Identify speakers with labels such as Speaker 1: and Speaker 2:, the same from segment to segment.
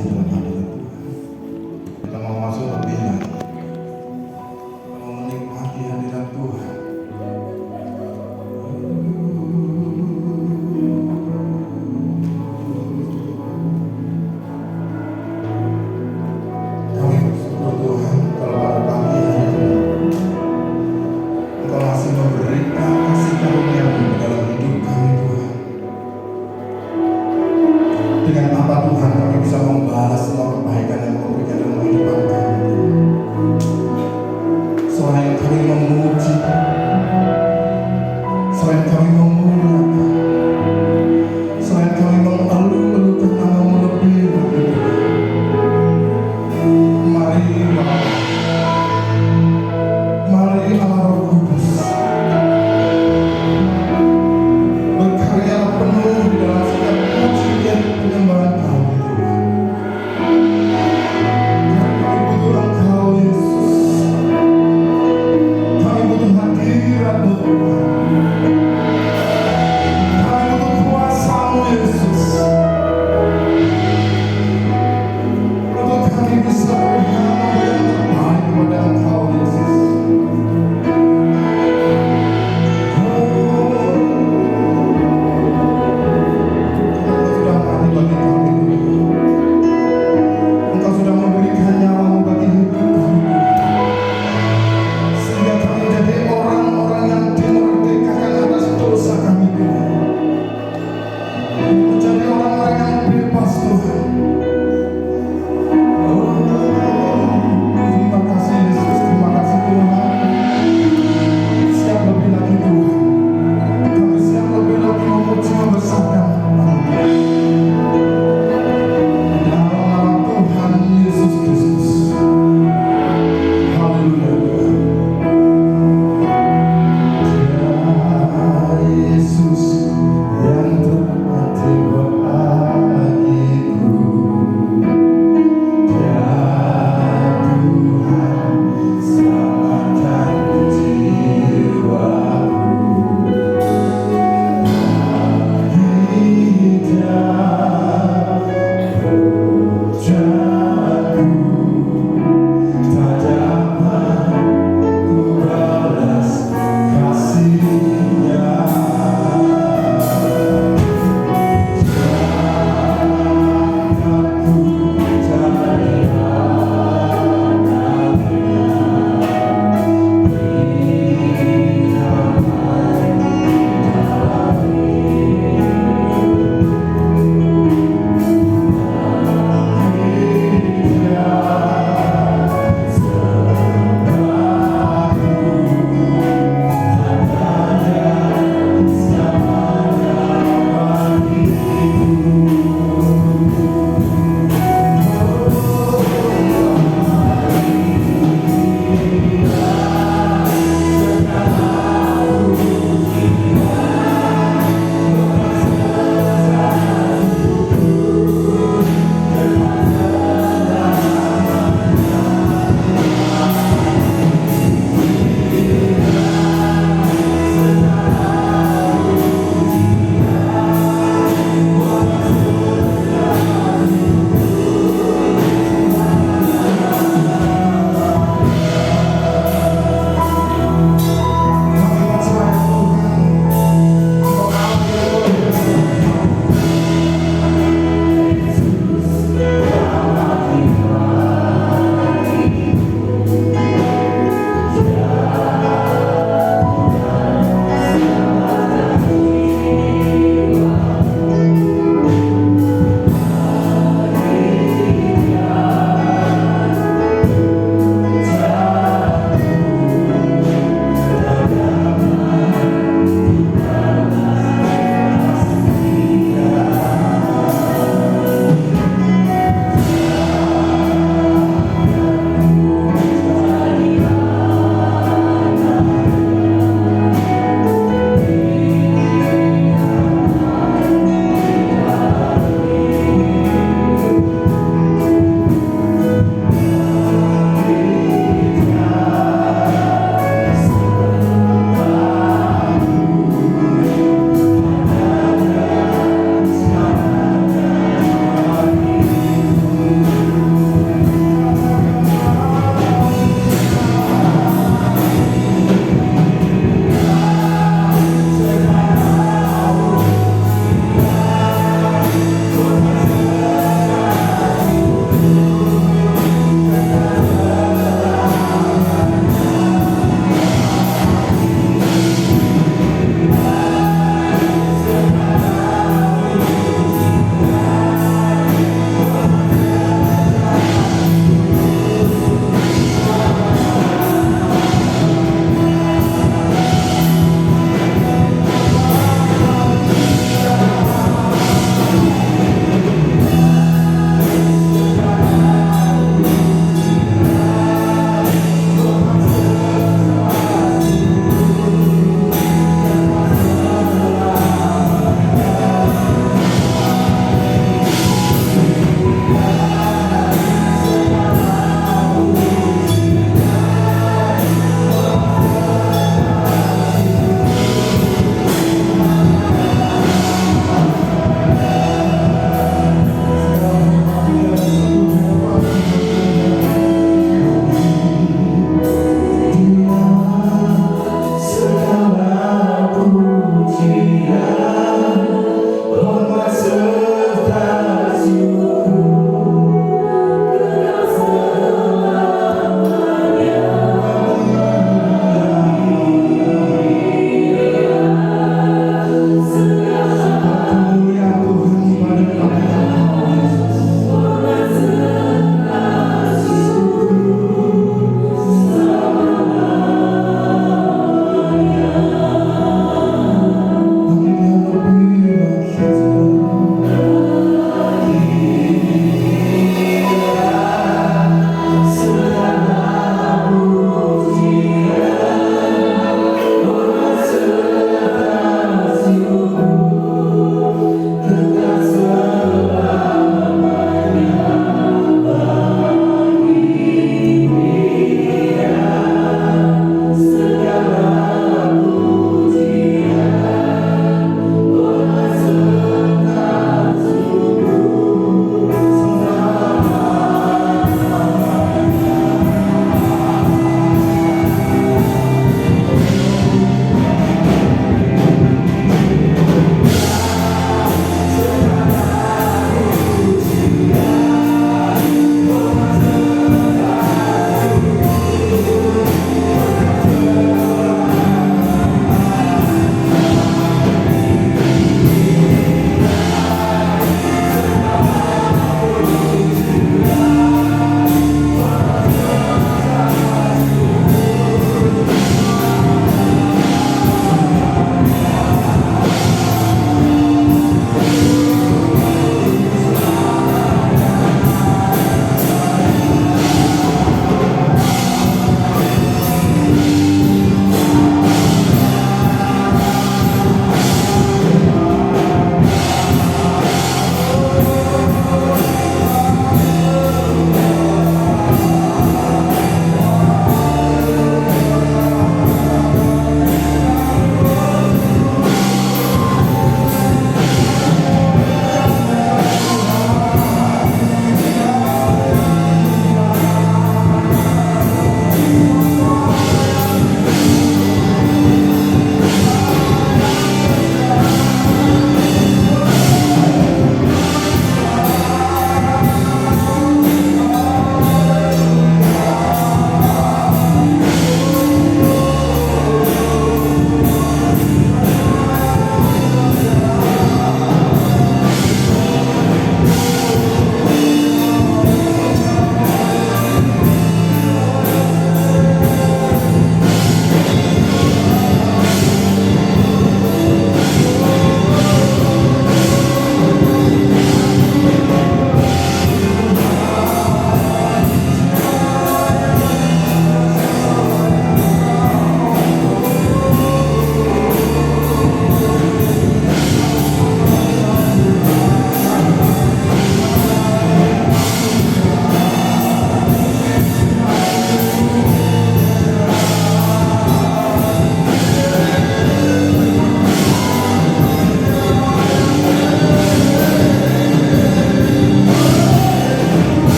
Speaker 1: kasih dengan hadirat Tuhan. Kita mau masuk lebih lagi. Kita mau menikmati hadirat Tuhan. Kami bersyukur Tuhan kalau pada pagi hari ini Engkau masih memberikan kasih karunia-Mu dalam hidup kami Tuhan. Dengan apa Tuhan kami bisa membalas semua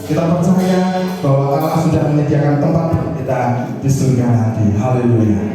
Speaker 1: Kita percaya bahwa Allah sudah menyediakan tempat kita di surga nanti. Haleluya.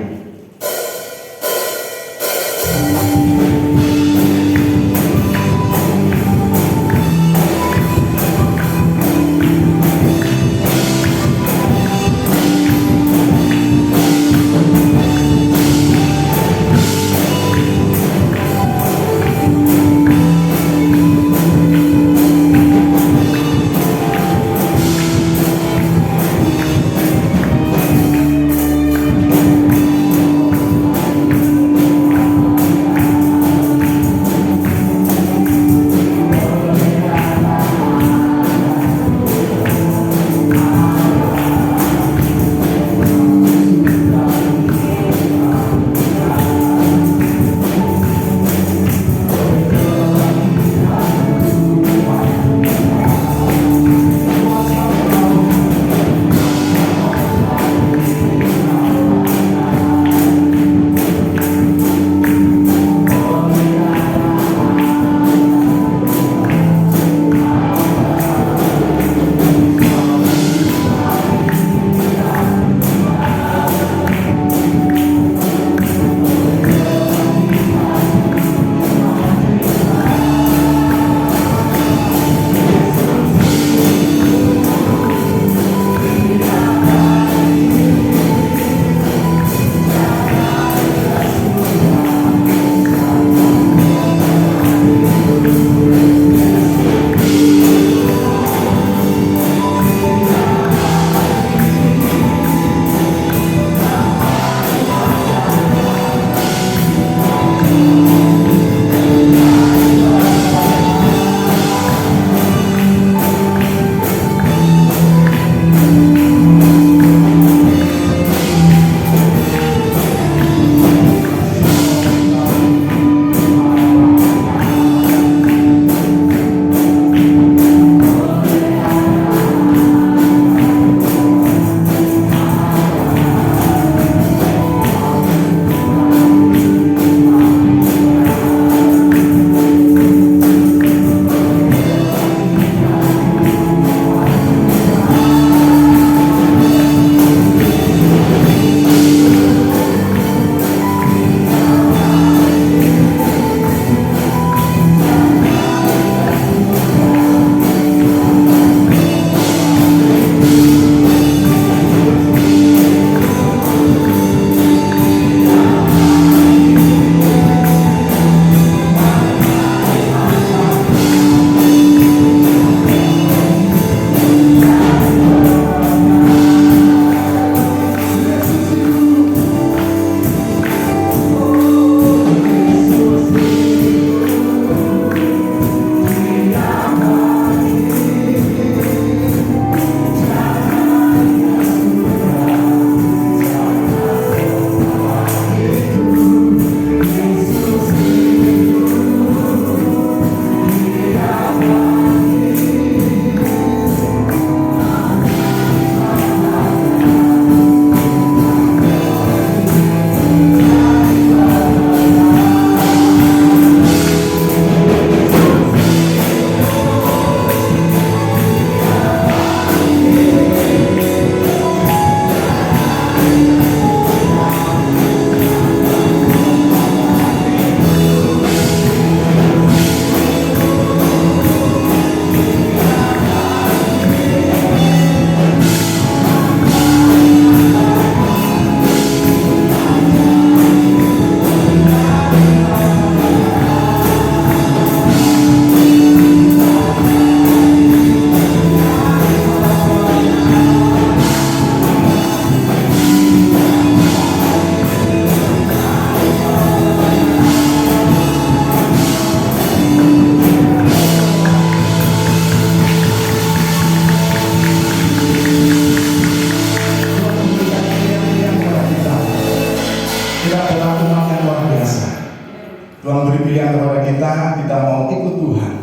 Speaker 1: kita mau ikut Tuhan,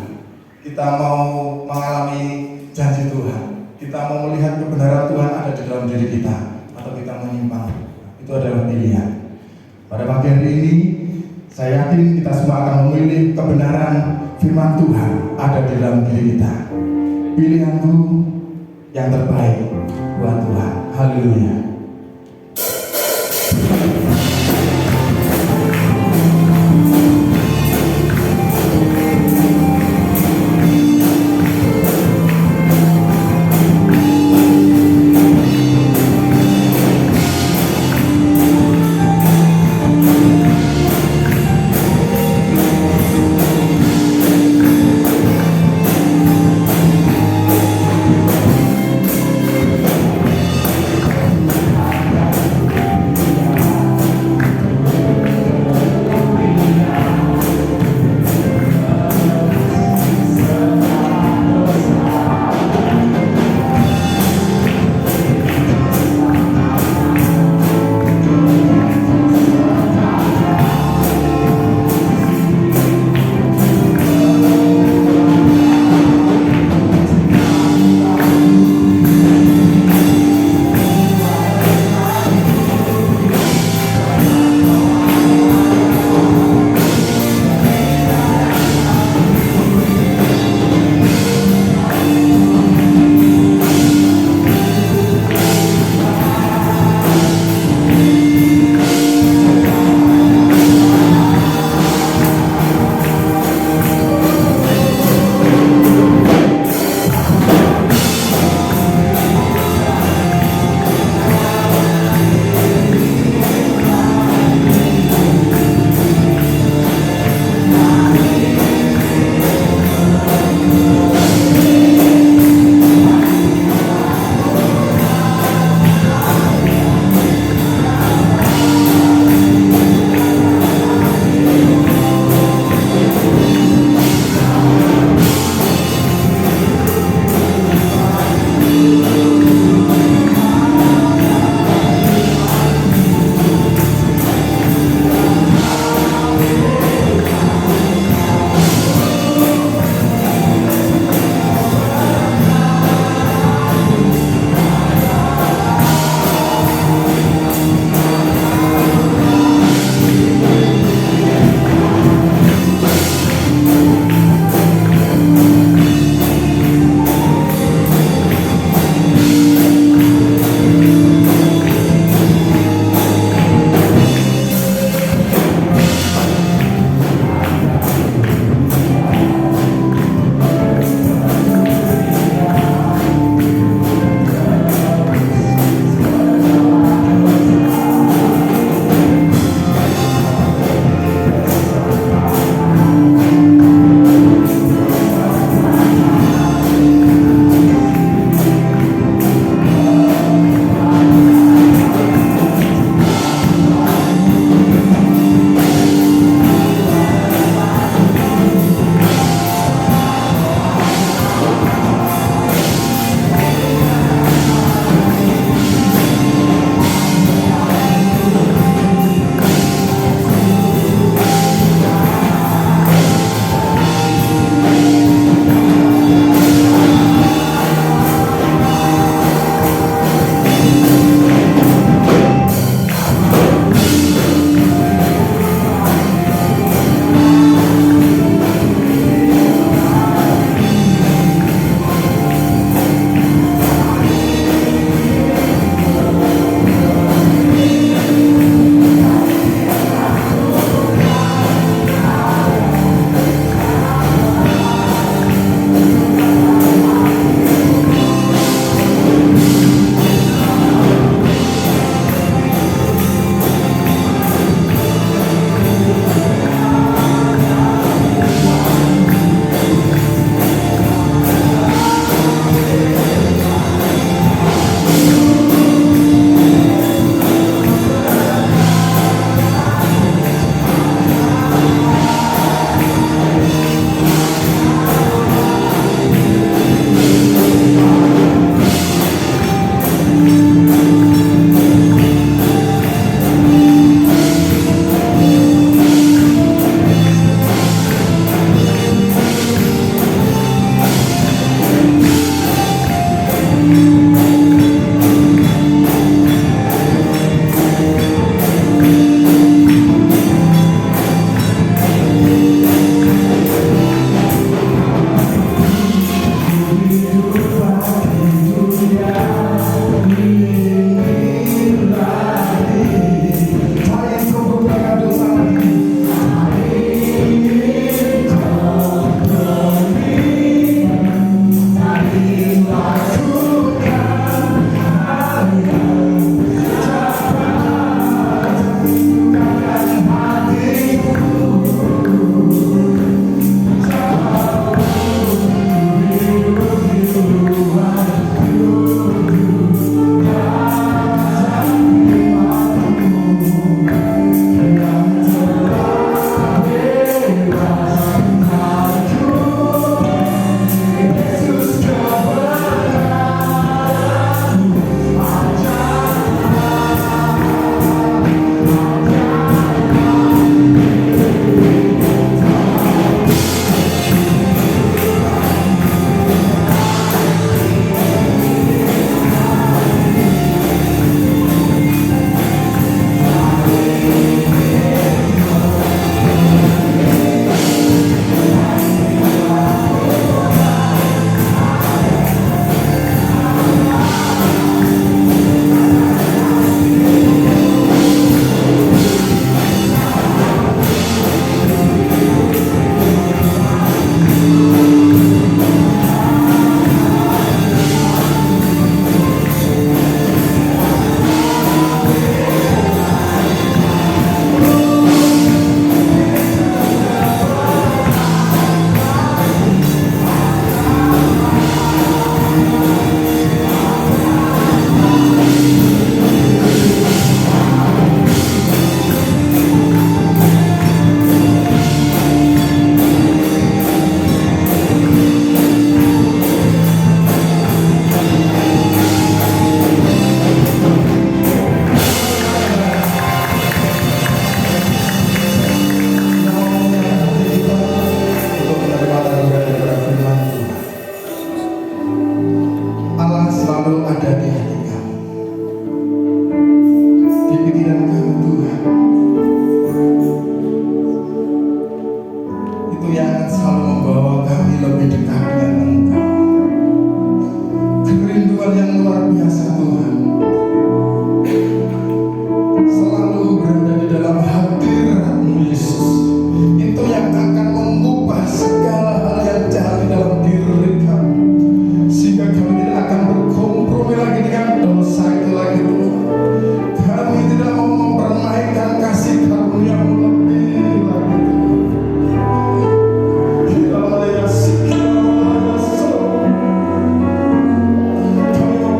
Speaker 1: kita mau mengalami janji Tuhan, kita mau melihat kebenaran Tuhan ada di dalam diri kita, atau kita menyimpang. Itu adalah pilihan. Pada pagi hari ini, saya yakin kita semua akan memilih kebenaran firman Tuhan ada di dalam diri kita. Pilihanku yang terbaik buat Tuhan. Haleluya. Allah selalu ada di hati kamu, di pikiran kamu Tuhan. Itu yang akan selalu membawa kami lebih dekat dengan Engkau. Kerinduan yang luar biasa Tuhan, selalu berada di dalam hadirat-Mu Yesus. Itu yang akan mengubah segala hal yang jahat di dalam diri kami, sehingga kami tidak akan berkompromi lagi dengan dosa itu lagi Tuhan. Kami tidak mau mempermainkan kasih karunia-Mu lebih lagi. Kami mau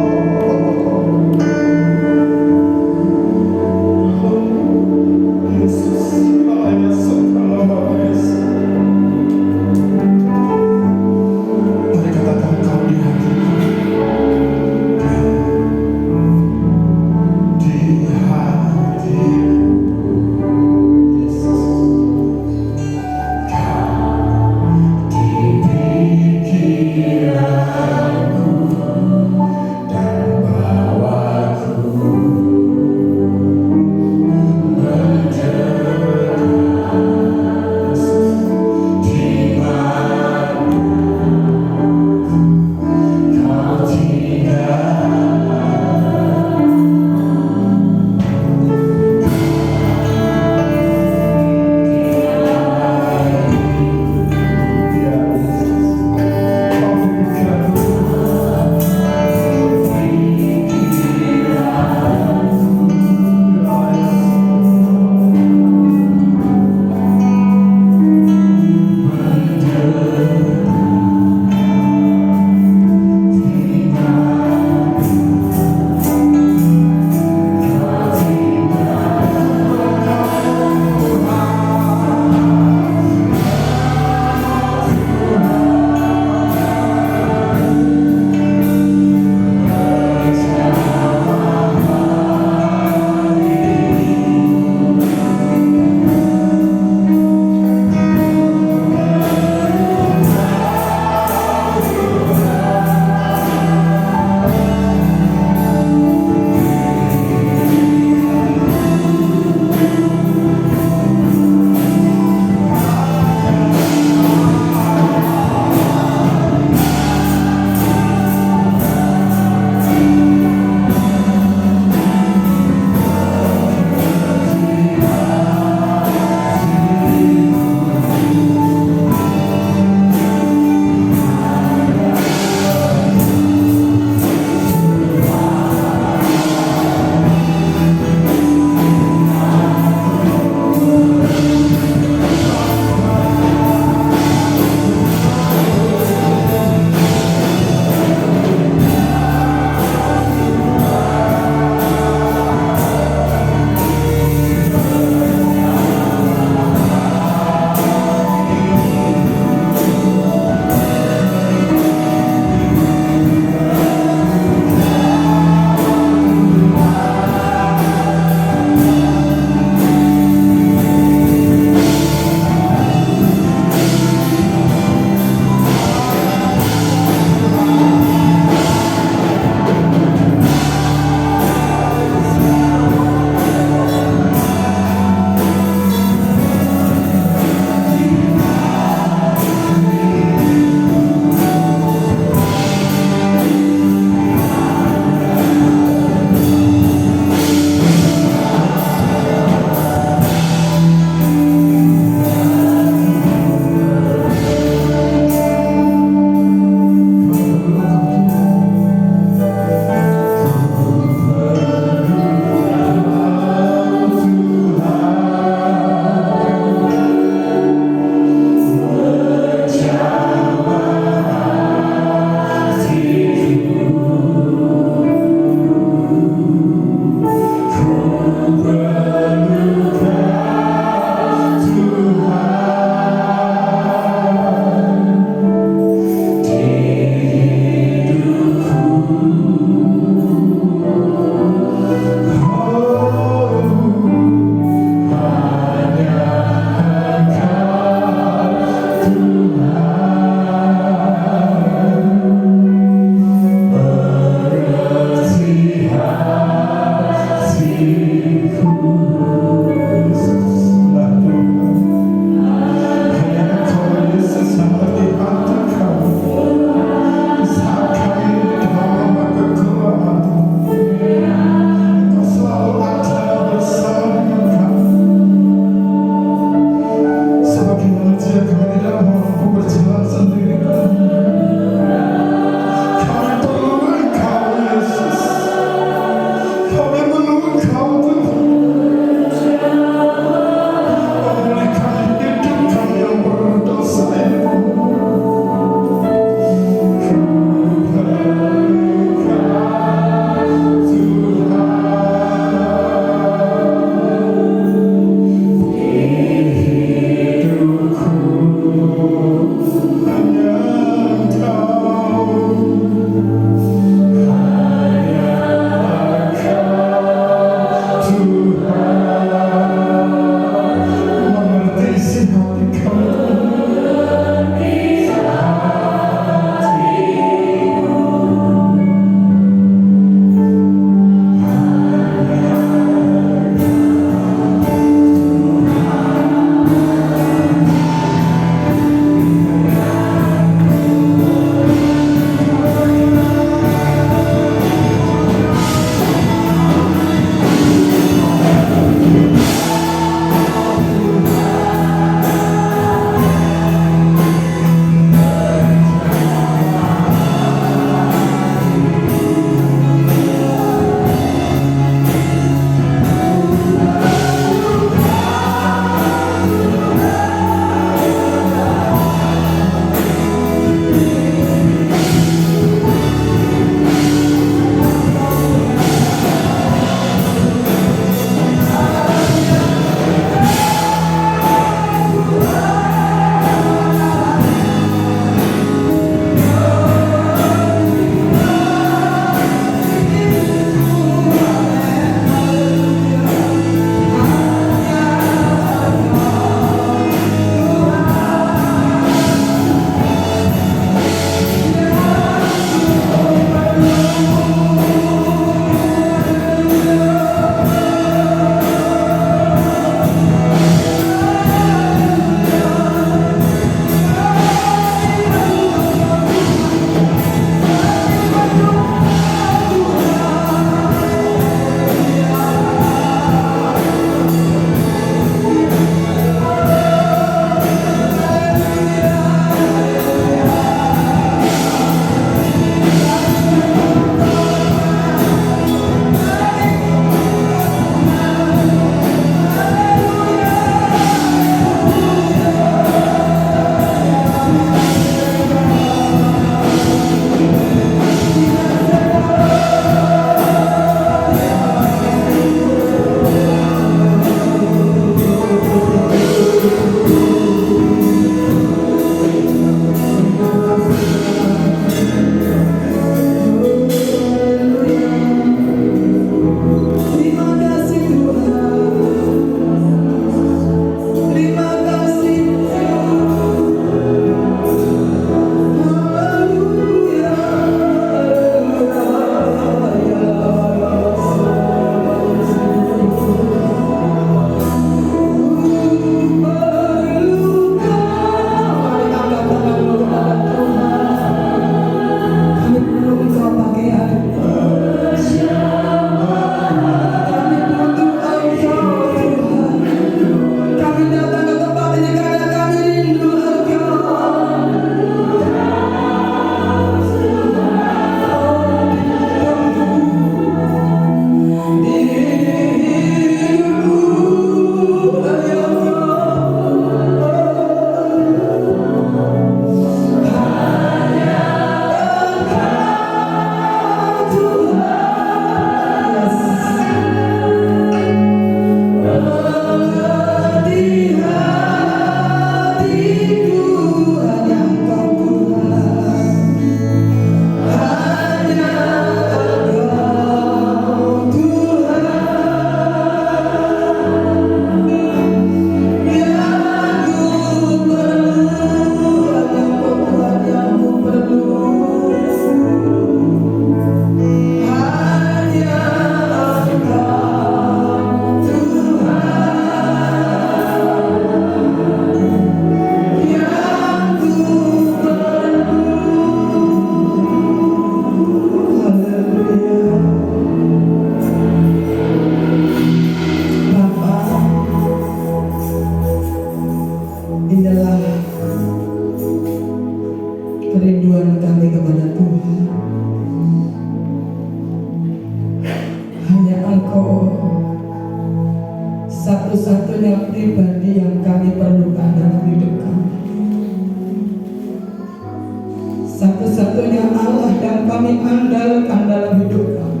Speaker 2: satu-satunya Allah yang kami andalkan dalam hidup kami.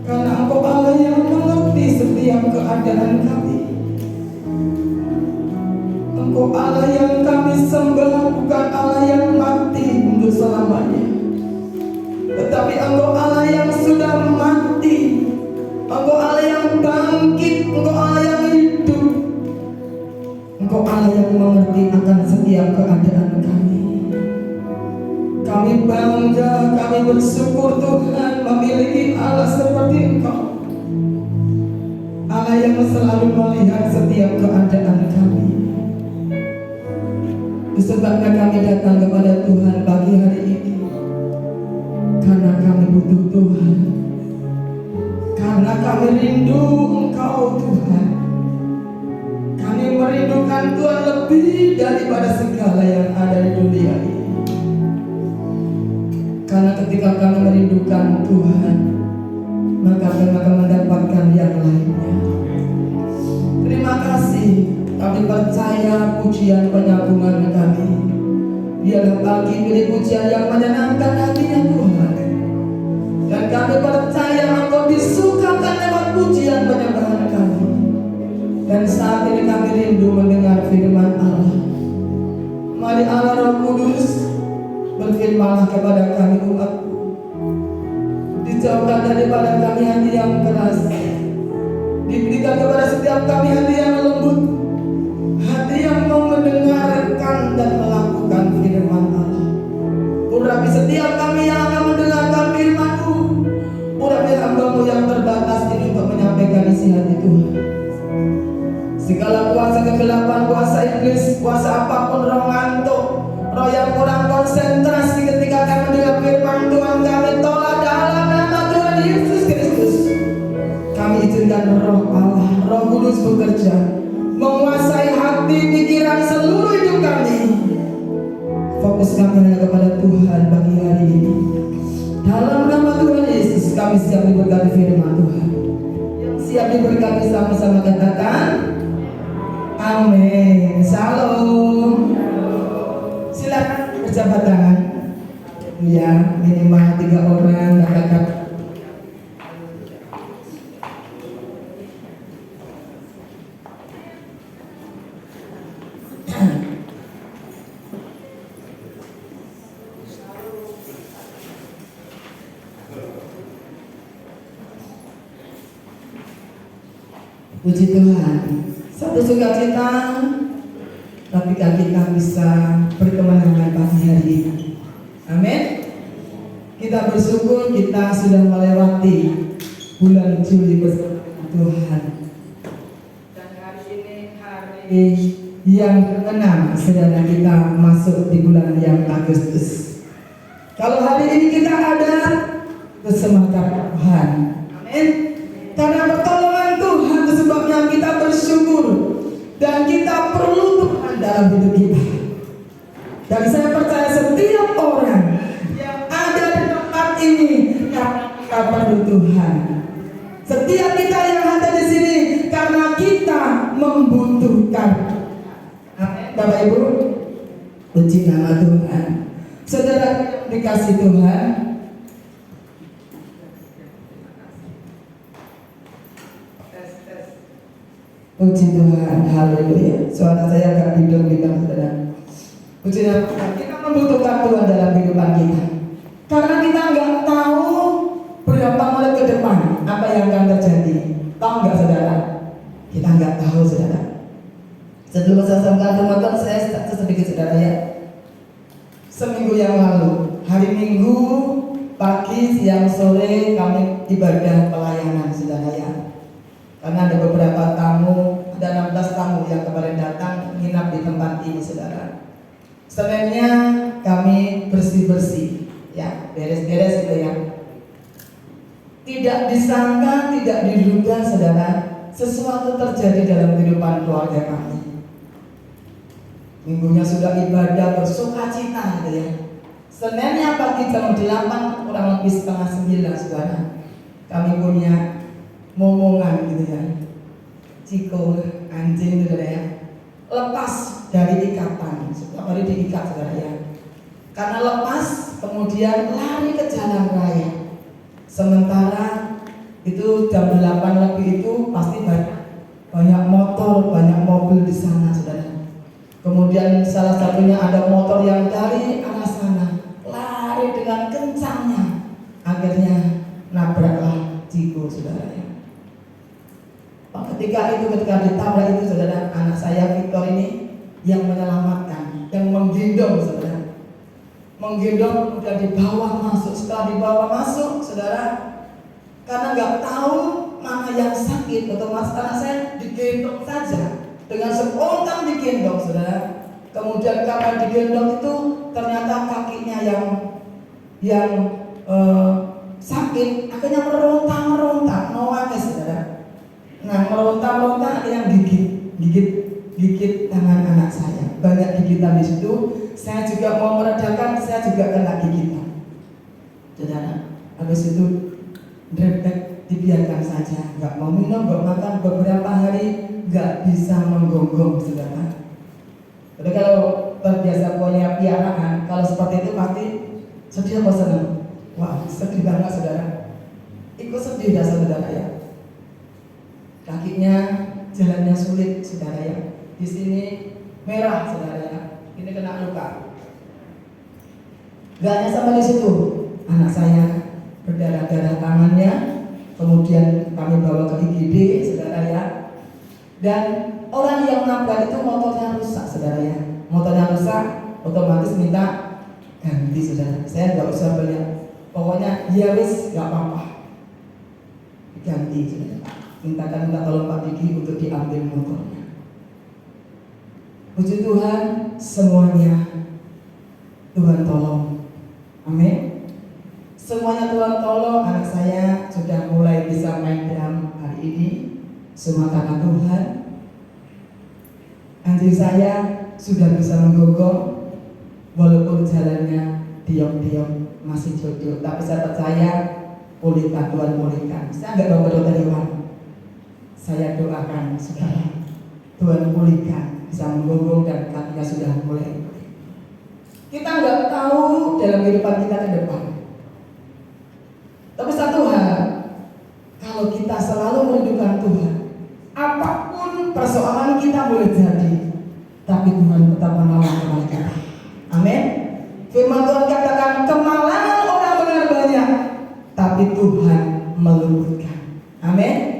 Speaker 2: Karena Engkau Allah yang mengerti setiap keadaan kami. Engkau Allah yang kami sembah, bukan Allah yang mati untuk selamanya, tetapi Engkau Allah yang sudah mati. Engkau Allah yang bangkit, Engkau Allah yang hidup. Engkau Allah yang mengerti akan setiap keadaan kami. Kami bangga, kami bersyukur Tuhan memiliki Allah seperti Engkau, Allah yang selalu melihat setiap keadaan kami. Sebabnya kami datang kepada Tuhan pagi hari ini, karena kami butuh Tuhan, karena kami rindu Engkau Tuhan. Kami merindukan Tuhan lebih daripada segala yang ada di dunia ini. Karena ketika kami merindukan Tuhan, maka kami akan mendapatkan yang lainnya. Terima kasih. Kami percaya pujian penyagungan kami biarlah pagi ini pujian yang menyenangkan hatinya Tuhan. Dan kami percaya Engkau disukakan lewat pujian penyembahan kami. Dan saat ini kami rindu mendengar firman Allah. Mari Allah Roh Kudus berfirmanlah kepada kami umat-Mu. Dijauhkan daripada kami hati yang keras, diberikan kepada setiap kami hati yang lembut, hati yang mau mendengarkan dan melakukan firman Allah. Urapi setiap kami yang akan mendengarkan firman-Mu. Urapi hamba-Mu yang terbatas ini untuk menyampaikan isi hati Tuhan. Segala kuasa kegelapan, kuasa iblis, kuasa apapun, roh ngantuk, roh yang kurang konsentrasi ketika kami mendengar firman Tuhan, kami tolak dalam nama Tuhan Yesus Kristus. Kami izinkan roh Allah, Roh Kudus bekerja, menguasai hati, pikiran, seluruh hidup kami. Fokus kami hanya kepada Tuhan bagi hari ini. Dalam nama Tuhan Yesus kami siap diberkati firman Tuhan. Yang siap diberkati sama-sama katakan amin. Shalom. Silakan berjabat tangan. Ya, minimal 3 orang katakan. Puji Tuhan. Satu sukacita ketika kita bisa berkemenangan pagi hari ini. Amin. Kita bersyukur kita sudah melewati bulan Juli bersama Tuhan. Dan hari ini hari yang ke-6 saudara kita masuk di bulan yang Agustus. Kalau hari ini kita ada kesemangat Tuhan. Amin. Karena pertolongan Tuhan, sebabnya kita bersyukur dan kita perlu Tuhan dalam hidup kita. Dan saya percaya setiap orang yang ada di tempat ini kita perlu Tuhan. Setiap kita yang ada di sini karena kita membutuhkan. Amin. Bapak Ibu, puji nama Tuhan. Saudara dikasih Tuhan. Puji Tuhan, haleluya. Suara saya agak bidang-bidang saudara. Puji Tuhan, kita membutuhkan Tuhan dalam kehidupan kita. Karena kita nggak tahu berapa menit ke depan apa yang akan terjadi. Tahu nggak saudara? Kita nggak tahu saudara. Sebelum saya sampaikan teman-teman, saya sedikit saudara ya. Seminggu yang lalu, hari Minggu pagi, siang, sore kami ibadah pelayanan saudara ya. Karena ada beberapa tamu, ada 16 tamu yang kemarin datang menginap di tempat ini saudara. Sebenarnya kami bersih-bersih, ya beres-beres gitu ya. Tidak disangka, tidak diduga saudara, sesuatu terjadi dalam kehidupan keluarga kami. Minggunya sudah ibadah bersukacita gitu ya. Seninnya pagi jam 8 kurang lebih setengah 9 saudara, kami punya momongan gitu ya, Ciko anjing gitu ya, lepas dari ikatan, setiap hari diikat saudara ya. karena lepas, kemudian lari ke jalan raya. Sementara itu jam 8 lebih itu pasti banyak motor, banyak mobil di sana, saudara. Kemudian salah satunya ada motor yang dari arah sana lari dengan kencangnya, akhirnya nabraklah Ciko, saudara. Ketika ditabrak itu, saudara, anak saya Victor ini yang menyelamatkan, yang menggendong, saudara, menggendong, kemudian dibawa masuk. Setelah dibawa masuk, saudara, karena nggak tahu mana yang sakit, otomatis anak saya digendong saja. Dengan spontan digendong, saudara. Kemudian karena digendong itu ternyata kakinya yang sakit, akhirnya meronta-meronta, nangis, saudara. Nah, meronta-meronta akhirnya gigit tangan anak saya. Banyak gigitan di situ. Saya juga mau meredakan, saya juga kena gigitan, saudara. Habis itu drepek, dibiarkan saja, nggak mau minum, nggak makan, beberapa hari nggak bisa menggonggong, saudara. Jadi kalau terbiasa punya piaraan, kalau seperti itu pasti sedih apa senang? Wah, sedih banget, saudara. Ikut sedih dah, saudara ya. Kakinya jalannya sulit, saudara ya. Di sini merah, saudara ya. Ini kena luka. Gak hanya sampai di situ, anak saya berdarah-darah tangannya. Kemudian kami bawa ke IGD, saudara ya. Dan orang yang nabrak itu motornya rusak, saudara ya. Motornya rusak, otomatis minta ganti, saudara. Saya nggak usah banyak, pokoknya ya wis nggak apa-apa, ganti, saudara. Minta tolong Pak Diki untuk diambil motornya. Puji Tuhan, semuanya Tuhan tolong. Amin. Semuanya Tuhan tolong. Anak saya sudah mulai bisa main drum hari ini. Semua karena Tuhan. Anjing saya sudah bisa menggonggong, walaupun jalannya diam-diam masih jodoh, tapi saya percaya pulihkan, Tuhan pulihkan. Saya nggak bawa dokter hewan. Saya doakan saudara, Tuhan pulihkan, bisa menggonggong dan kakinya sudah mulai. Kita nggak tahu dalam kehidupan kita ke depan. Tapi satu hal, kalau kita selalu merindukan Tuhan, apapun persoalan kita boleh jadi, tapi Tuhan tetap menolong kita. Amin. Firman Tuhan katakan, kemalangan orang benar banyak, tapi Tuhan meluputkan. Amin.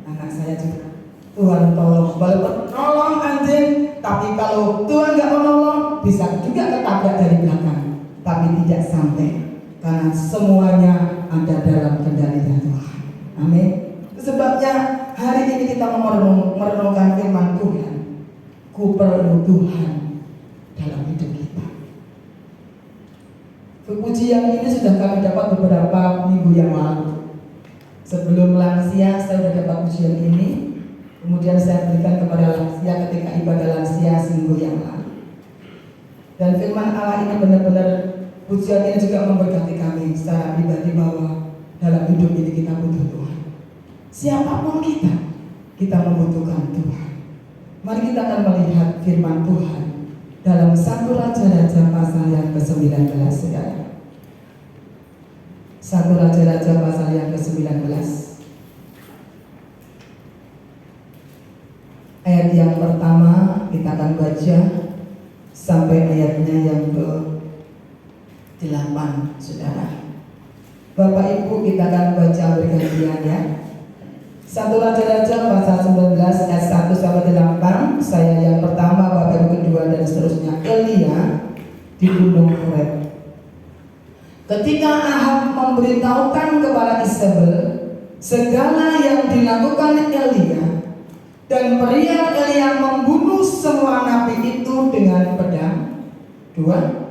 Speaker 2: Anak saya juga, Tuhan tolong, walaupun tolong anjing, tapi kalau Tuhan nggak menolong, bisa juga ketabrak dari belakang, tapi tidak sampai, karena semuanya ada dalam kendali Tuhan. Amin. Sebabnya hari ini kita merenungkan firman Tuhan. Ku perlu Tuhan dalam hidup kita. Pujian ini sudah kami dapat beberapa minggu yang lalu. Sebelum lansia saya sudah dapat pujian ini. Kemudian saya berikan kepada lansia ketika ibadah lansia minggu yang lalu. Dan firman Allah ini benar-benar, pujian ini juga memberkati kami secara pribadi bahwa dalam hidup ini kita butuh Tuhan. Siapapun kita membutuhkan Tuhan. Mari kita akan melihat firman Tuhan dalam 1 Raja-Raja pasal yang ke-19, saudara. 1 Raja-Raja pasal yang ke-19. Ayat yang pertama kita akan baca sampai ayatnya yang ke-8, saudara. Bapak Ibu, kita akan baca bergantian ya. 1 Raja-Raja pasal 19 ayat 1 sampai 8. Saya yang pertama, Bapak Ibu kedua, dan seterusnya. Elia di Gunung Horeb. Ketika Ahab memberitahukan kepada Isabel segala yang dilakukan Elia, dan pria Elia membunuh semua nabi itu dengan pedang. 2.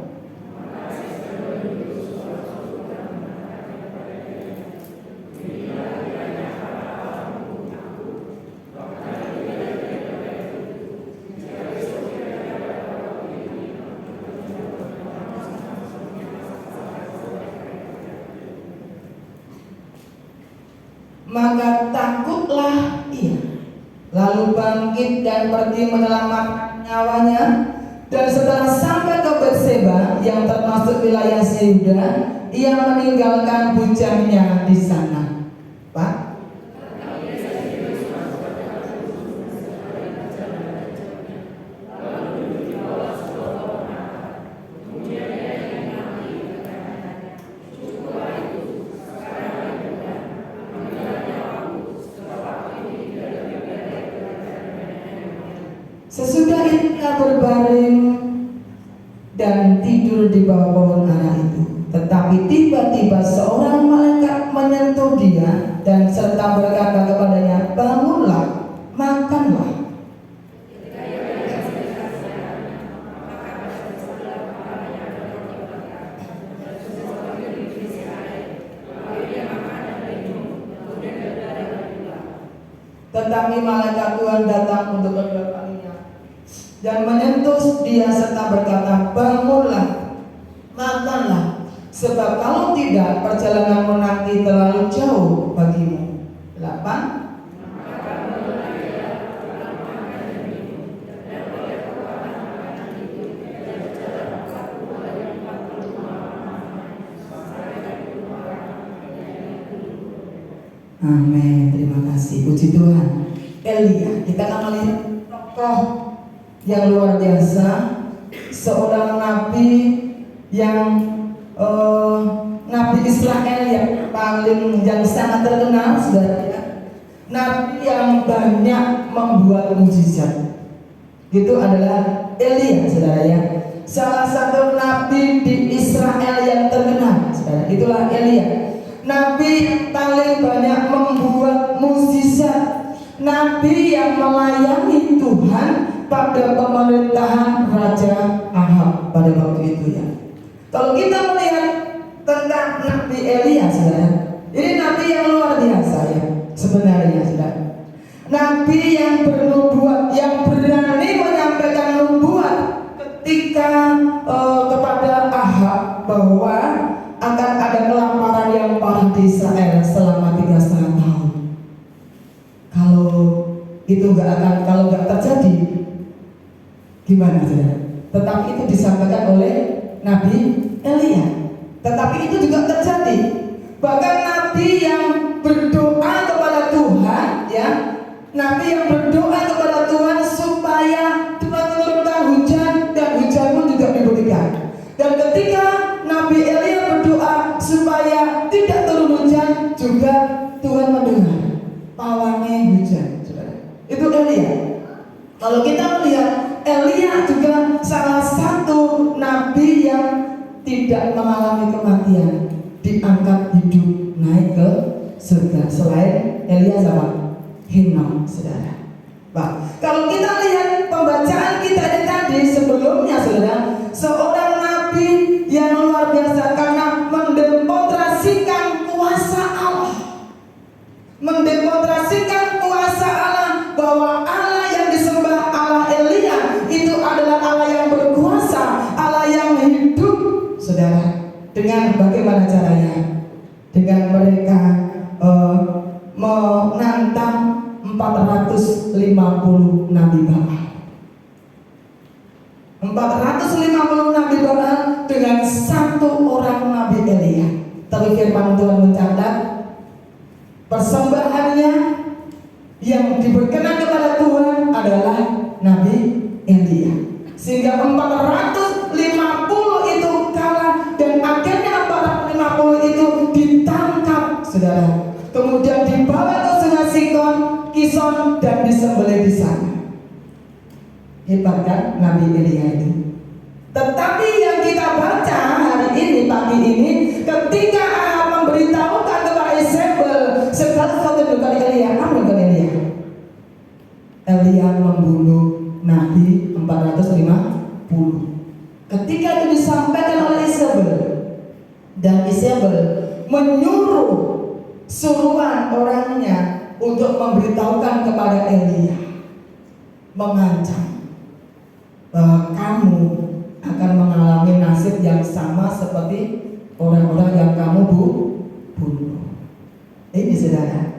Speaker 2: Maka takutlah ia, lalu bangkit dan pergi menyelamatkan nyawanya. Dan setelah sampai ke Betseba yang termasuk wilayah Yehuda, ia meninggalkan bujangnya di sana. Pak? Sesudah itu ia berbaring dan tidur di bawah pohon ara itu. Tetapi tiba-tiba seorang malaikat menyentuh dia dan serta berkata kepadanya, bangunlah, makanlah. Tetapi malaikat Tuhan datang untuk kedua kalinya dan menyentuh dia serta berkata, bangunlah, makanlah, sebab kalau tidak perjalananmu nanti terlalu jauh bagimu. 8. Amin, terima kasih, puji Tuhan. Elia, kita akan melihat tokoh yang luar biasa, seorang nabi yang nabi Israel yang sangat terkenal, saudara. Nabi yang banyak membuat mujizat. Itu adalah Elia, saudara ya. Salah satu nabi di Israel yang terkenal, saudara. Itulah Elia. Nabi yang paling banyak membuat mujizat, nabi yang melayani Tuhan pada pemerintahan Raja Ahab pada waktu itu ya. Kalau kita melihat tentang Nabi Elia, saudara, ini nabi yang luar biasa ya sebenarnya, saudara. Nabi yang bernubuat, yang berani menyampaikan nubuat ketika kepada Ahab bahwa akan ada kelaparan yang parah di Israel selama 3,5 tahun. Kalau itu kalau nggak terjadi, gimana saudara? Tetapi itu disampaikan oleh Nabi Elia. Tetapi itu juga terjadi. Bahkan Nabi yang berdoa kepada Tuhan, ya, Nabi yang berdoa kepada Tuhan supaya Tuhan turunkan hujan dan hujan pun juga diberikan. Dan ketika Nabi Elia berdoa supaya tidak turun hujan, juga Tuhan mendengar pawangnya hujan, saudara. Itu Elia. Kalau kita melihat Elia juga salah satu nabi yang tidak mengalami kematian, diangkat hidup naik ke surga. Selain Elia sama Henok, saudara. Nah, kalau kita lihat pembacaan kita ini tadi sebelumnya, saudara, seorang nabi yang luar biasa karena mendemonstrasikan kuasa Allah, mendemonstrasikan kuasa Allah, bahwa Allah yang disembah, Allah Elia, itu adalah Allah yang berkuasa, Allah yang hidup, saudara. Dengan bagaimana caranya? Dengan mereka menantang 450 nabi Baal. 450 nabi Baal dengan satu orang nabi Elia. Tapi firman Tuhan mencatat persembahannya yang diberkenan kepada Tuhan adalah Nabi Elia. Sehingga 450 itu kalah dan akhirnya 450 itu ditangkap, saudara. Kemudian dibawa ke sungai Kison dan disembelih di sana. Hebat kan Nabi Elia itu. Tetapi yang kita baca hari ini, pagi ini, ketika Ahab memberitahukan kepada Isabel segala sesuatu dari Elia, apa yang Elia? Elia membunuh Nabi 450. Ketika itu disampaikan oleh Isabel, dan Isabel menyuruh suruhan orangnya untuk memberitahukan kepada Elia, mengancam bahwa kamu akan mengalami nasib yang sama seperti orang-orang yang kamu bunuh. Ini saudara,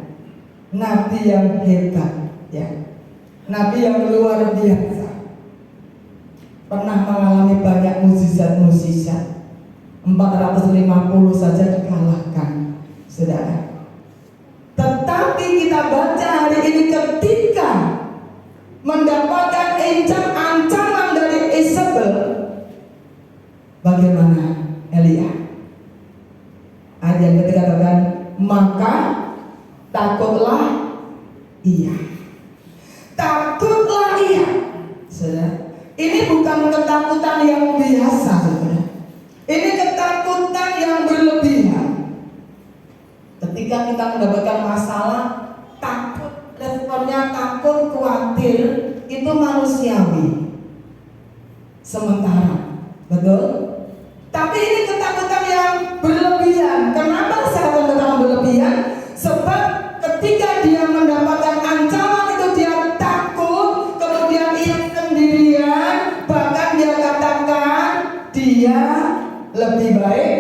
Speaker 2: nabi yang hebat, ya, nabi yang luar biasa, pernah mengalami banyak mujizat mukjizat-mukjizat. 450 saja dikalahkan, saudara. Tetapi kita baca hari ini ketika mendapatkan ancaman dari Isabel, bagaimana Elia? Ayat yang ketiga katakan, maka takutlah ia. Takutlah ia. Saudara, ini bukan ketakutan yang biasa, saudara. Ini ketakutan yang berlebihan. Ketika kita mendapatkan masalah, takut, responnya takut, khawatir, itu manusiawi. Sementara, betul? Tapi ini ketakutan yang berlebihan. Kenapa saya katakan berlebihan? Sebab ketika dia mendapatkan ancaman itu dia takut, kemudian ia sendirian, bahkan dia katakan dia lebih baik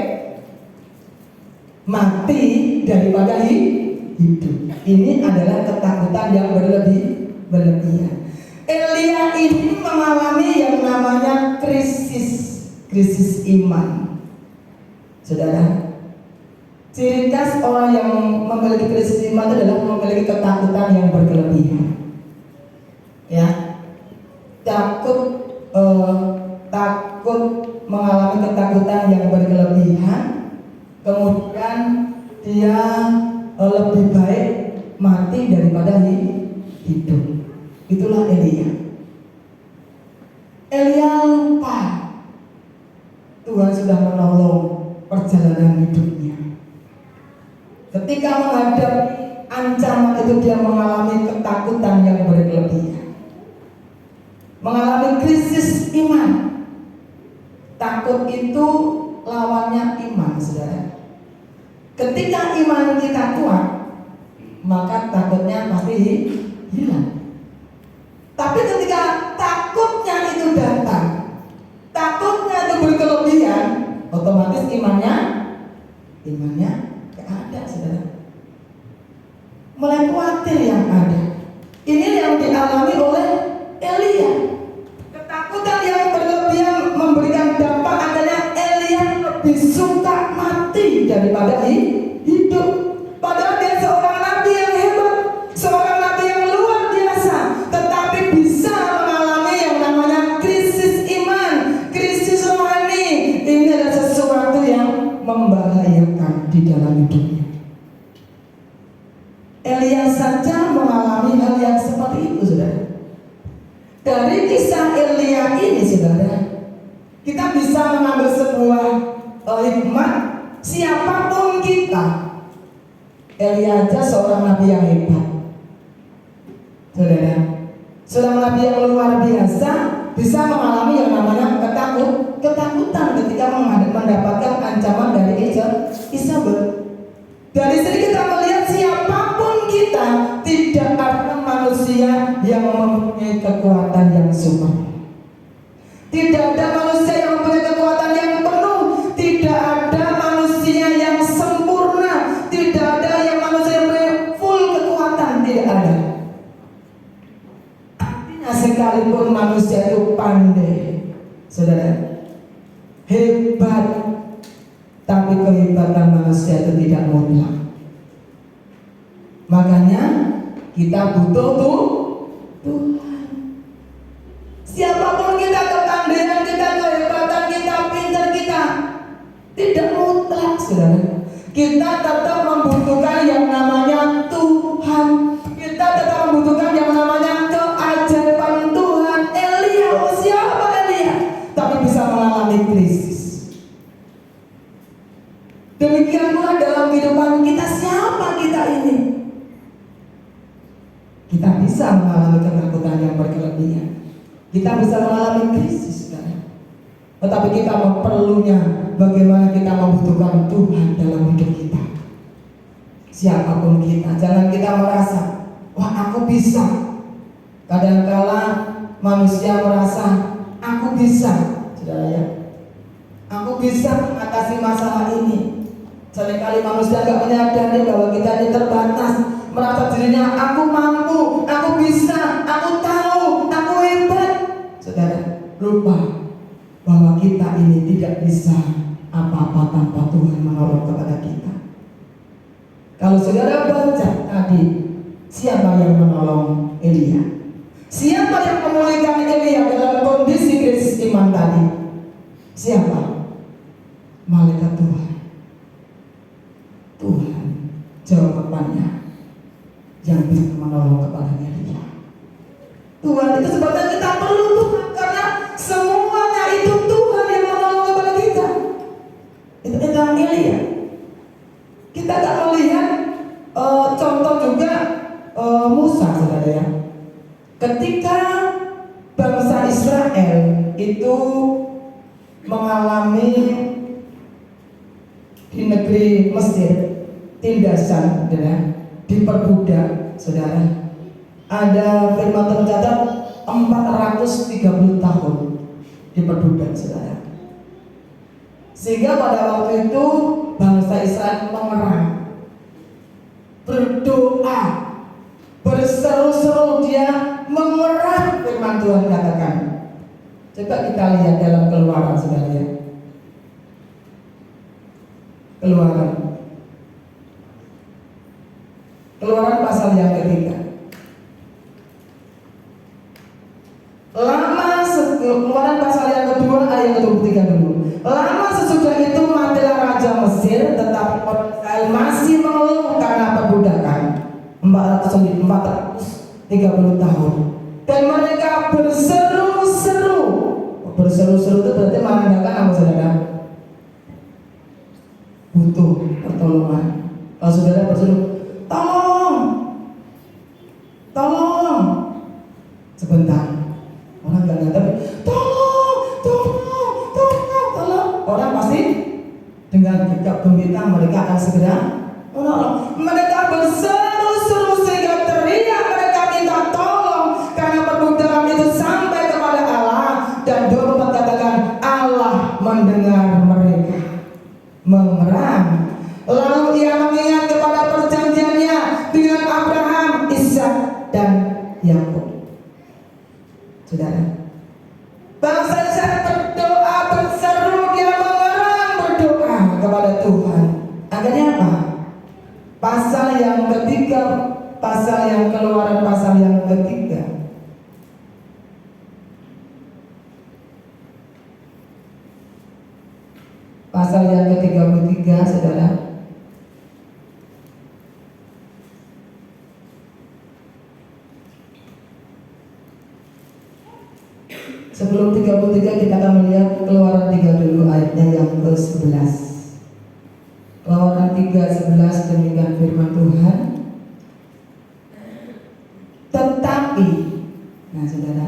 Speaker 2: mati daripada hidup. Ini adalah ketakutan yang berlebihan. Elia ini mengalami yang namanya krisis iman. Saudara, ciri khas orang yang memiliki krisis iman itu adalah memiliki ketakutan yang berlebihan. Ya, takut mengalami ketakutan yang berlebihan, kemudian dia lebih baik mati daripada hidup. Itulah Elia. Elia lupa Tuhan sudah menolong perjalanan hidupnya. Ketika menghadapi ancaman itu dia mengalami ketakutan yang berlebihan, mengalami krisis iman. Takut itu lawannya iman, saudara. Ketika iman kita kuat, maka takutnya pasti hilang. Tapi ketika takutnya itu datang, takutnya itu berkelebihan, otomatis imannya gak ada, saudara. Mulai khawatir yang ada. Ini yang dialami oleh Elia. Ketakutan yang berlebihan memberikan dampak adanya Elia lebih suka mati daripada hidup. Padahal dia seorang nabi yang hebat, seorang nabi yang luar biasa, tetapi bisa mengalami yang namanya krisis iman, krisis rohani. Ini adalah sesuatu yang membahayakan di dalam hidupnya. Elia saja mengalami hal yang seperti itu, saudara. Dari kisah Elia ini, saudara, kita bisa mengambil sebuah hikmat. Siapapun kita, Elia aja seorang nabi yang hebat, saudara. Seorang nabi yang luar biasa bisa mengalami yang namanya ketakutan ketika mendapatkan ancaman dari Isabel. Dari sini kita melihat siapapun kita, tidak ada manusia yang mempunyai kekuatan yang super. Tidak ada manusia yang mempunyai kekuatan yang penuh. Tidak ada manusia yang sempurna. Tidak ada yang manusia yang mempunyai full kekuatan. Tidak ada. Artinya sekalipun manusia itu pandai, saudara, hebat, tapi kehebatan manusia itu tidak mutlak. Makanya kita butuh Tuhan. Siapapun kita, kepandaian kita, kehebatan kita, pintar kita, tidak mutlak, saudara. Kita tetap membutuhkan yang namanya Tuhan. Kita tetap membutuhkan yang namanya keajaiban Tuhan. Elia, siapa Elia? Tapi bisa mengalami krisis. Demikian pula dalam kehidupan kita, siapa kita ini? Kita bisa mengalami ketakutan yang berlebihan. Kita bisa mengalami krisis, saudara. Tetapi kita perlunya bagaimana kita membutuhkan Tuhan dalam hidup kita. Siapapun kita, jangan kita merasa, wah aku bisa. Kadangkala manusia merasa, aku bisa, saudara ya. Aku bisa mengatasi masalah ini. Seringkali manusia gak menyadari bahwa kita ini terbatas, merasa dirinya aku mampu, aku bisa, aku tahu, aku hebat. Saudara, lupa bahwa kita ini tidak bisa apa-apa tanpa Tuhan menolong kepada kita. Kalau saudara baca tadi, siapa yang menolong Elia? Siapa yang memulihkan Elia dalam kondisi krisis iman tadi? Siapa? Malaikat Tuhan. Tuhan jawabannya yang bisa menolong kepada Elia. Tuhan itu sebabnya kita perlu Tuhan, karena semuanya itu Tuhan yang menolong kepada kita. Itu tentang Elia. Kita tak melihat contoh juga Musa, saudara ya. Ketika bangsa Israel itu mengalami di negeri Mesir tindasan, saudara, diperbudak, saudara. Ada firman tercatat 430 tahun diperbudak, saudara. Sehingga pada waktu itu bangsa Israel mengerang, berdoa, berseru-seru, dia mengerang, firman Tuhan katakan. Coba kita lihat dalam Keluaran, saudara ya. Keluaran pasal yang ketiga. Keluaran pasal yang kedua ayat 23 dulu. Lama sesudah itu matilah raja Mesir, tetapi orang Israel masih mengeluh karena perbudakan 430 tahun. Dan mereka berseru-seru. Berseru-seru itu berarti menandakan apa, saudara? Butuh pertolongan. Kalau saudara berseru, tolong, tolong, sebentar, orang gak ngerti, tolong, tolong, tolong, tolong. Orang pasti dengan gegap gempita mereka akan segera menolong. Mereka berseru-seru sehingga teriak, mereka minta tolong karena perbudakan itu sampai kepada Allah. Dan 24 katakan Allah mendengar mereka mengerang. Lalu ia mengingat kepada perjanjiannya dengan Abraham, Ishak, dan Yakub. Saudara, bangsa Israel berdoa, berseru, dia mengerang, berdoa kepada Tuhan. Akhirnya apa? Pasal yang ketiga, pasal yang Keluaran pasal yang ketiga. Pasal yang ke-33, saudara. Sebelum 33 kita akan melihat Keluaran 3 dulu ayatnya yang ke-11. Keluaran 3:11 demikian firman Tuhan. Tetapi, nah saudara,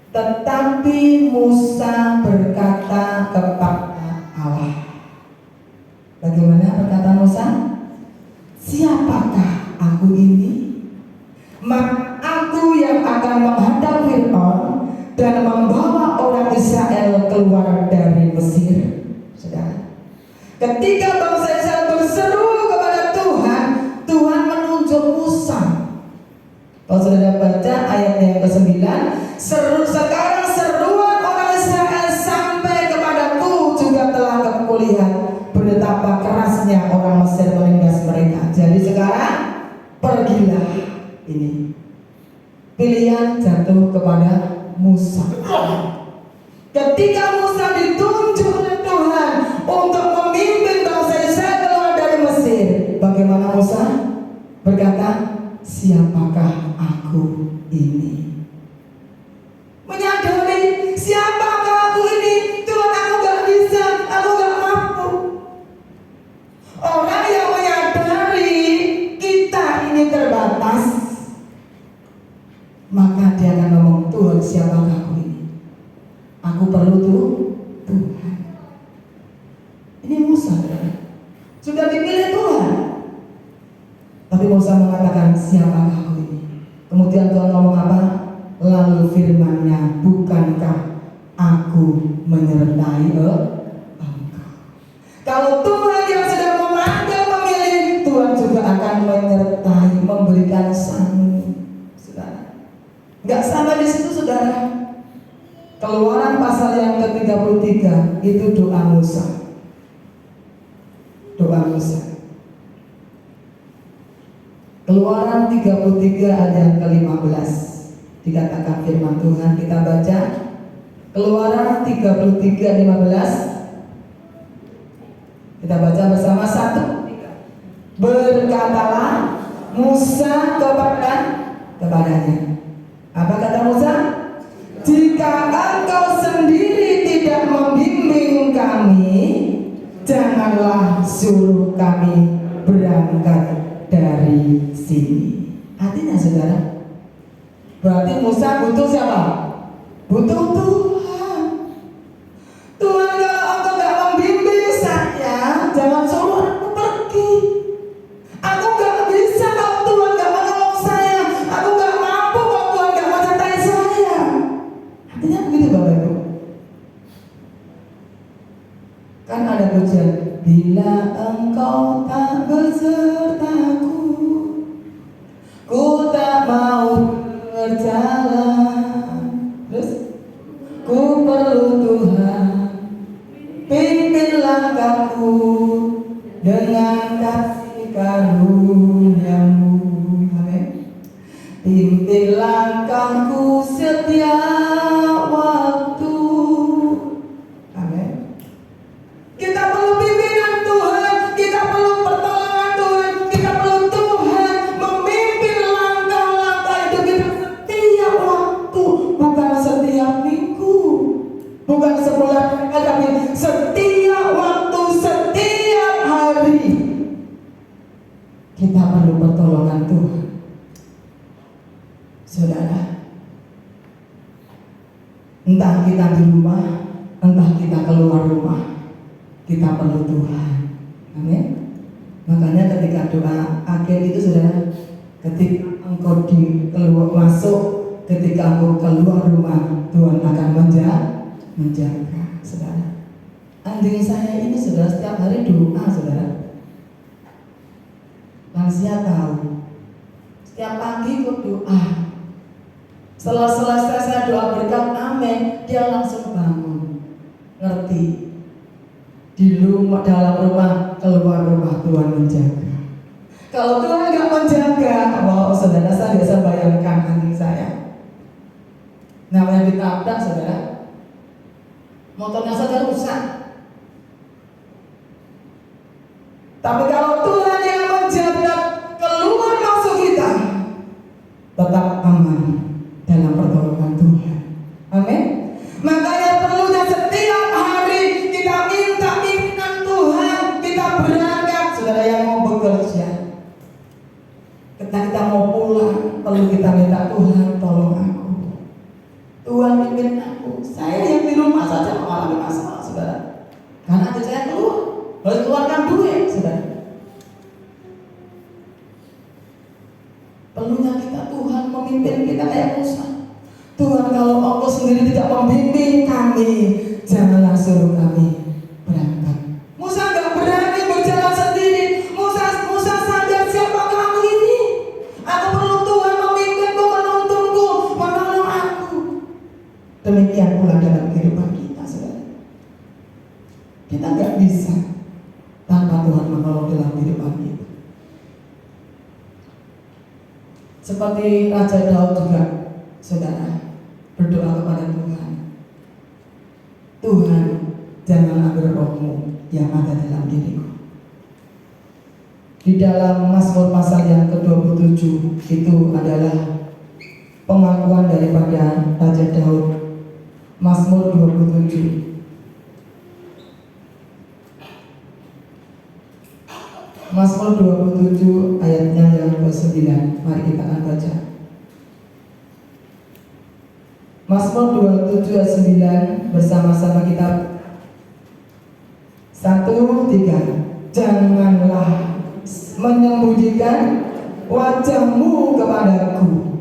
Speaker 2: tetapi Musa berkata kepada Allah. Bagaimana perkataan Musa? Siapakah aku ini? Maka aku yang akan menghadap Fir'aun dan membawa orang Israel keluar dari Mesir. Saudara, ketika bangsa Israel berseru kepada Tuhan, Tuhan menunjuk Musa. Kalau saudara baca ayat yang ke-9, sekarang seruan orang Israel sampai kepadaku juga telah kemuliaan betapa kerasnya orang Mesir menindas mereka. Jadi sekarang pergilah. Ini pilihan jatuh kepada Musa. Ketika Musa ditunjuk oleh Tuhan untuk memimpin bangsa Israel keluar dari Mesir, bagaimana Musa berkata, siapakah aku ini? Menyadari siapakah aku ini? Tuhan, aku gak bisa, aku gak mampu. Orang yang menyadari kita ini terbatas, maka dia akan ngomong, Tuhan, siapakah aku ini? Aku perlu Tuhan. Ini Musa, sudah dipilih Tuhan, tapi Musa mengatakan, siapakah aku ini? Kemudian Tuhan ngomong apa? Lalu firman-Nya, bukankah aku menyertai engkau? Kalau Tuhan yang sudah memanggil, memilih, Tuhan juga akan menyertai, memberikan sanggup. Saudara, nggak sampai di situ, saudara. Keluaran pasal yang ke-33 itu doa Musa. Doa Musa. Keluaran 33 ayat yang ke-15 dikatakan firman Tuhan, kita baca Keluaran 33 15. Kita baca bersama, 1. Berkatalah Musa kepadanya. Apa kata Musa? Jika engkau sendiri tidak membimbing kami, janganlah suruh kami berangkat dari sini. Artinya saudara, berarti Musa butuh siapa? Butuh Tuhan. Tuhan, kalau engkau gak membimbing saya, jangan suruh aku pergi. Aku gak bisa kalau Tuhan gak menolong saya. Aku gak mampu kalau Tuhan gak menyertai saya. Artinya begitu Bapak Ibu. Kan ada pujian, bila engkau tak besertaku, ku tak mau berjalan. Terus, ku perlu Tuhan, pimpin langkahku dengan kasih karunia-Mu. Amin. Pimpin langkahku setiap waktu. Amin. Kita perlu pimpinan Tuhan, kita perlu pertolongan Tuhan, kita perlu Tuhan memimpin langkah-langkah hidup kita setiap waktu, bukan setiap minggu, bukan sebulan, tapi setiap waktu, setiap hari. Kita perlu pertolongan Tuhan. Saudara, entah kita di rumah, entah kita keluar rumah, kita perlu Tuhan. Amin. Makanya ketika doa akhir itu saudara, ketika engkau keluar masuk, ketika engkau keluar rumah, Tuhan akan menjaga saudara. Anjing saya ini saudara setiap hari doa saudara. Lansia tahu, setiap pagi ikut doa. Setelah selesai saya doa berkat amin, dia langsung bangun. Ngerti, di rumah, dalam rumah, keluar rumah Tuhan menjaga. Kalau Tuhan gak menjaga, wow saudara, saya biasa bayangkan anjing saya. Namanya ditabrak saudara, motornya saja rusak. Tapi kalau Tuhan yang menjaga keluar masuk kita, tetap aman dalam pertolongan Tuhan. Amin. Makanya perlunya setiap hari kita minta pimpinan Tuhan, kita berangkat. Saudara yang mau bekerja, ketika kita mau pulang, perlu kita minta Tuhan tolong aku, Tuhan pimpin aku. Saya yang di rumah saja mengalami masalah saudara, karena adik saya keluar, harus keluarkan duit saudara. Perlunya kita Tuhan memimpin kita kayak Musa. Tuhan, kalau Engkau sendiri tidak membimbing kami, janganlah suruh kami berangkat. Musa gak berani berjalan sendiri. Musa sadar siapakah aku ini. Aku perlu Tuhan memimpinku, menuntunku, menolong aku. Demikian pula dalam kehidupan kita saudara. Kita gak bisa tanpa Tuhan menolong dalam kehidupan kita. Seperti Raja Daud juga saudara berdoa kepada Tuhan, Tuhan jangan ambil roh-Mu yang ada dalam diriku. Di dalam Mazmur pasal yang ke-27 itu adalah pengakuan daripada Raja Daud. Mazmur 27 Mazmur 27 ayatnya yang ke-9. Mari kita akan baca Mazmur 27 ayat 9 bersama-sama kita. 1, 3. Janganlah menyembunyikan wajah-Mu kepadaku,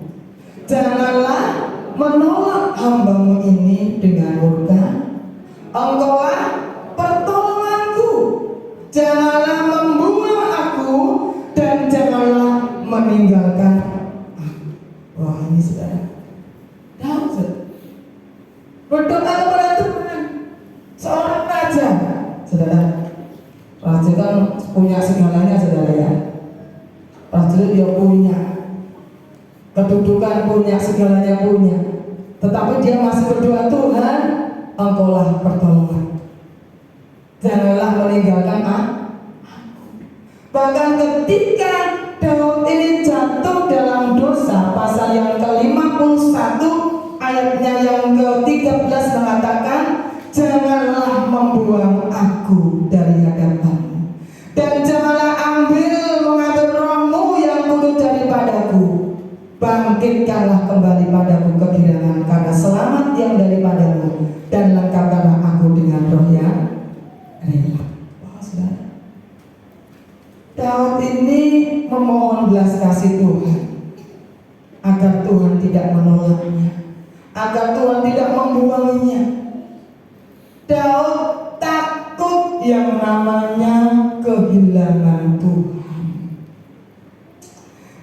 Speaker 2: janganlah menolak hamba-Mu ini dengan murka. Engkaulah pertolonganku, janganlah membuang aku dan janganlah meninggalkan aku. Wah ini saudara, Daud berdoa Saudara, raja kan punya segalanya, saudara ya. Raja dia punya kedudukan, punya segalanya punya. Tetapi dia masih berdoa, Tuhan, Engkaulah pertolongan. Janganlah meninggalkan aku. Bahkan ketika Daud ini jatuh dalam dosa, pasal yang ke-51 ayatnya yang ke-13 mengatakan, janganlah membuang aku dari hadapanmu, dan janganlah mengambil rohmu yang kudus daripadaku. Bangkitkanlah kembali padaku kegirangan karena selamat yang daripadamu, dan lengkapkanlah aku dengan roh yang rela. Wah, saudara, Daud ini memohon belas kasih Tuhan agar Tuhan tidak menolaknya, agar Tuhan tidak membuangnya. Daud takut yang namanya kehilangan Tuhan.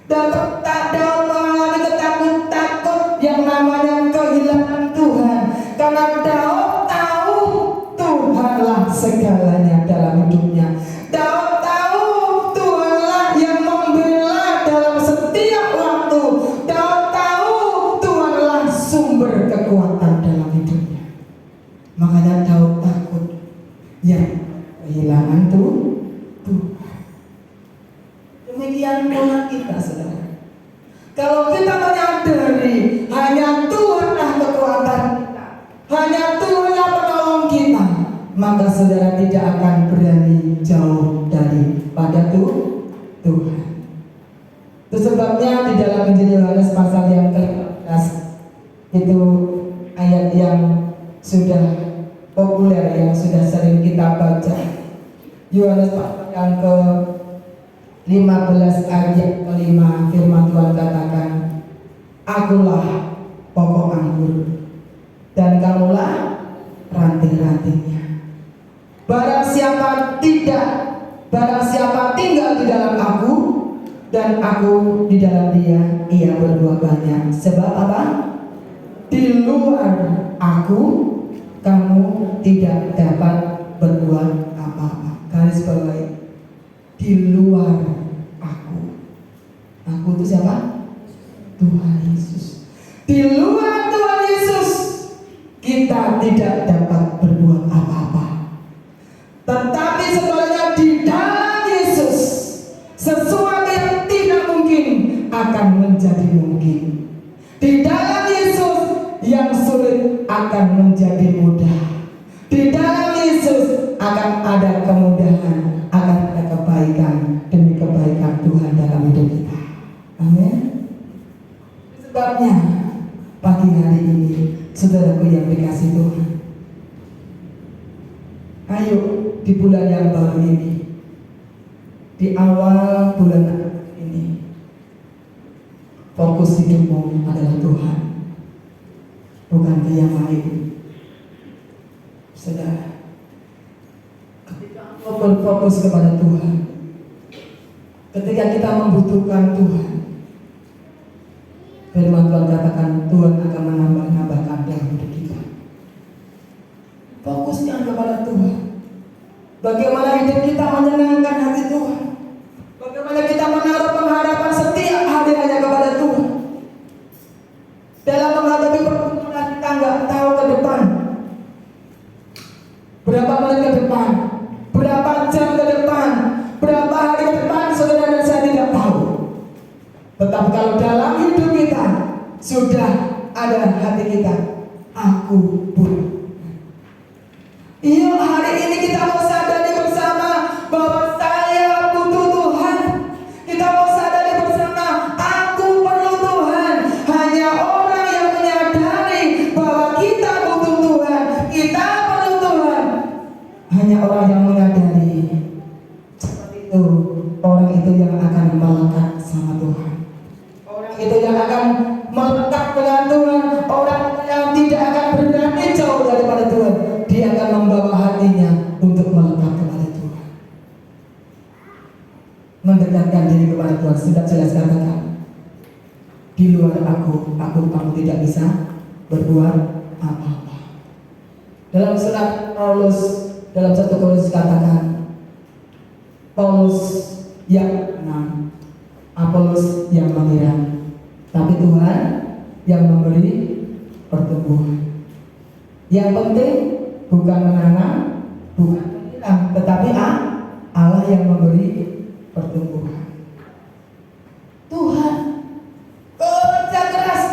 Speaker 2: Dan Daud mengalami takut yang namanya kehilangan Tuhan, karena Daud tahu Tuhanlah segalanya dalam hidupnya. Daud tahu Tuhanlah yang membela dalam setiap waktu. Daud tahu Tuhanlah sumber kekuatan dalam hidupnya. Makanya Daud takut yang kehilangan Tuhan. Demikian pula kita, saudara. Kalau kita menyadari hanya Tuhanlah kekuatan kita, hanya Tuhanlah penolong kita, maka saudara tidak akan berani jauh daripada Tuhan. Itu sebabnya di dalam Injil Yohanes pasal yang ke-15 itu ayat yang sudah populer, yang sudah sering kita baca. Yohanes pasal yang ke-15 ayat ke-5, firman Tuhan katakan, akulah pokok anggur dan kamulah ranting-rantingnya. Barang siapa tinggal di dalam aku dan aku di dalam dia, ia berbuah banyak. Sebab apa? Di luar aku kamu tidak dapat berbuat apa-apa. Garis bawahi, di luar aku itu siapa? Tuhan Yesus. Di luar Tuhan Yesus kita tidak dapat berbuat apa-apa. Tetapi sebenarnya di dalam Yesus sesuatu yang tidak mungkin akan menjadi mungkin. Di dalam Yesus yang sulit akan menjadi mudah. Di dalam Yesus akan ada kemudahan, akan ada kebaikan demi kebaikan Tuhan dalam hidup kita. Amin. Sebabnya pagi hari ini, saudaraku yang dikasih Tuhan, ayo di bulan yang baru ini, di awal bulan ini, fokus hidupmu adalah Tuhan, bukan ke yang lain. Saudara, ketika engkau berfokus kepada Tuhan, ketika kita membutuhkan Tuhan, firman Tuhan katakan Tuhan akan menambah-nambahkan dalam hidup kita. Fokuskan kepada Tuhan. Bagaimana hidup kita menyenangkan hati Tuhan, bagaimana kita menaruh pengharapan setiap hari hanya kepada Tuhan. Dalam menghadapi pergumulan kita nggak tahu ke depan berapa menit ke depan, berapa jam ke depan, berapa hari ke depan, saudara dan saya tidak tahu. Tetapi kalau dalam hidup kita sudah ada hati kita, aku butuh. Iya, hari ini kita mau sadari bersama bahwa saya butuh Tuhan. Kita mau sadari bersama, aku perlu Tuhan. Hanya orang yang menyadari bahwa kita butuh Tuhan, kita perlu Tuhan. Hanya orang yang menyadari seperti itu, orang itu yang akan melekat sama Tuhan. Orang itu yang akan melekat dengan Tuhan. Orang yang tidak akan berani jauh daripada Tuhan, dia akan membawa hatinya untuk melekat kepada Tuhan, mendekatkan diri kepada Tuhan. Sudah jelas katakan, di luar aku kamu tidak bisa berbuat apa-apa. Dalam surat Paulus dalam 1 Korintus katakan, Paulus yang menang, Apolos yang mengira, tapi Tuhan yang memberi pertumbuhan. Yang penting bukan menanam, bukan menyiram, tetapi Allah yang memberi pertumbuhan. Tuhan kerja keras,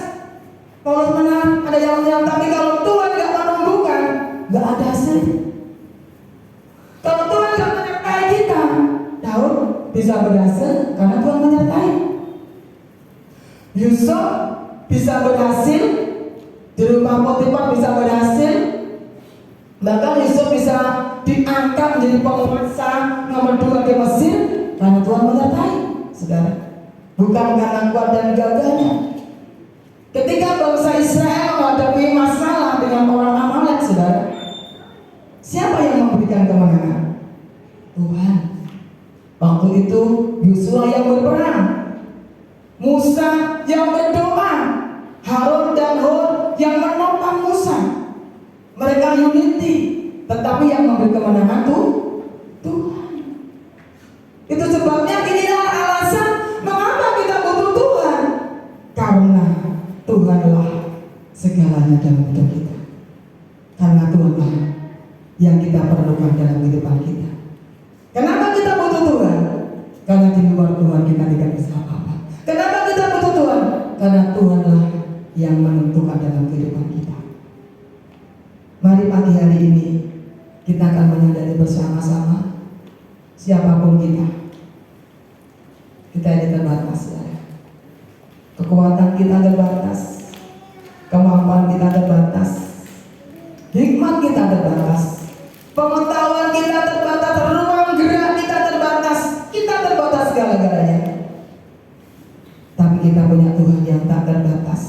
Speaker 2: Paulus menang, ada yang menang, tapi kalau Tuhan gak menumbuhkan, gak ada hasil. Kalau Tuhan gak menyertai kita, Daud bisa berhasil karena Tuhan menyertai. Yusuf bisa berhasil, di rumah Potifar bisa berhasil, bahkan Yusuf bisa diangkat menjadi penguasa nomor 2 di Mesir karena Tuhan menyertai. Saudara, bukan karena kuat dan gagahnya. Ketika bangsa Israel menghadapi masalah dengan orang Amalek, saudara, siapa yang memberikan kemenangan? Tuhan. Waktu itu Yosua yang berperang, Musa yang berdoa, Harun dan Hur yang menopang Musa. Mereka unity, tetapi yang memberi kemenangan tuh Tuhan. Itu sebabnya inilah alasan mengapa kita butuh Tuhan, karena Tuhanlah segalanya dalam hidup kita. Karena Tuhanlah yang kita perlukan dalam kehidupan kita. Kenapa kita butuh Tuhan? Karena di luar Tuhan kita tidak bisa apa-apa. Kenapa kita butuh Tuhan? Karena Tuhanlah yang menentukan dalam kehidupan kita. Mari pagi hari ini kita akan menyadari bersama-sama, siapapun kita ini terbatas, ya. Kekuatan kita terbatas, kemampuan kita terbatas, hikmat kita terbatas, pengetahuan kita terbatas, ruang gerak kita terbatas segala-galanya. Tapi kita punya Tuhan yang tak terbatas,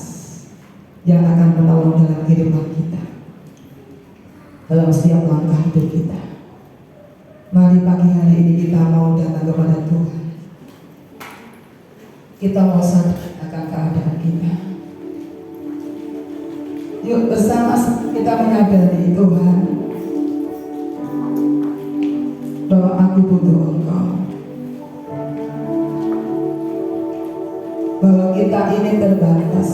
Speaker 2: yang akan menolong dalam kehidupan kita, dalam setiap langkah hidup kita. Mari pagi hari ini kita mau datang kepada Tuhan. Kita mau sadar akan keadaan kita. Yuk bersama kita menyadari Tuhan, bahwa aku butuh Engkau, bahwa kita ini terbatas.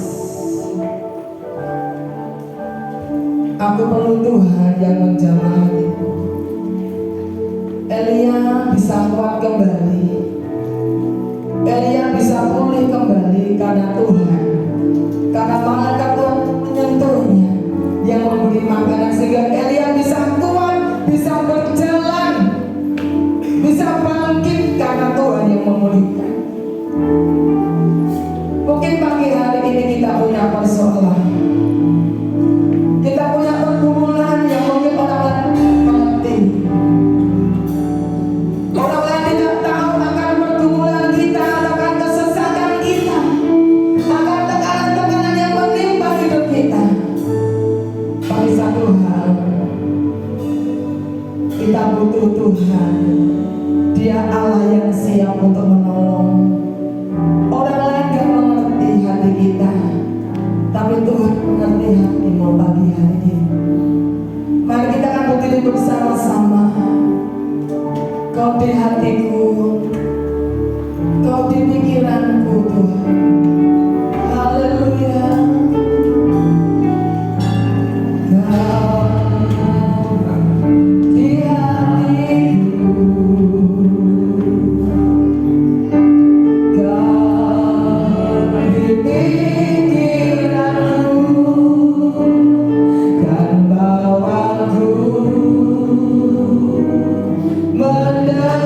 Speaker 2: Aku perlu Tuhan yang menjamah hatiku. Elia bisa kuat kembali, Elia bisa pulih kembali karena Tuhan, karena malaikat Tuhan menyentuhnya, yang memberi makanan sehingga Elia bisa kuat, bisa berjalan, bisa bangkit karena Tuhan yang memulihkan. Mungkin pagi hari ini kita punya persoalan, kita punya pergumulan yang mungkin orang lain mengerti. Orang lain tidak tahu akan pergumulan kita, akan kesesatan kita, akan tekanan-tekanan yang menimpa hidup kita. Tapi satu hal, kita butuh Tuhan. Dia Allah yang siap untuk menolong. Orang lain gak mengerti hati kita, tapi Tuhan mengerti hatimu pagi hari ini. Mari kita akan berdiri bersama-sama. Kau di hatiku, Kau di pikiranku Tuhan. Haleluya. Kau di hatiku, Kau di pikiranku, kan bawaku mendengar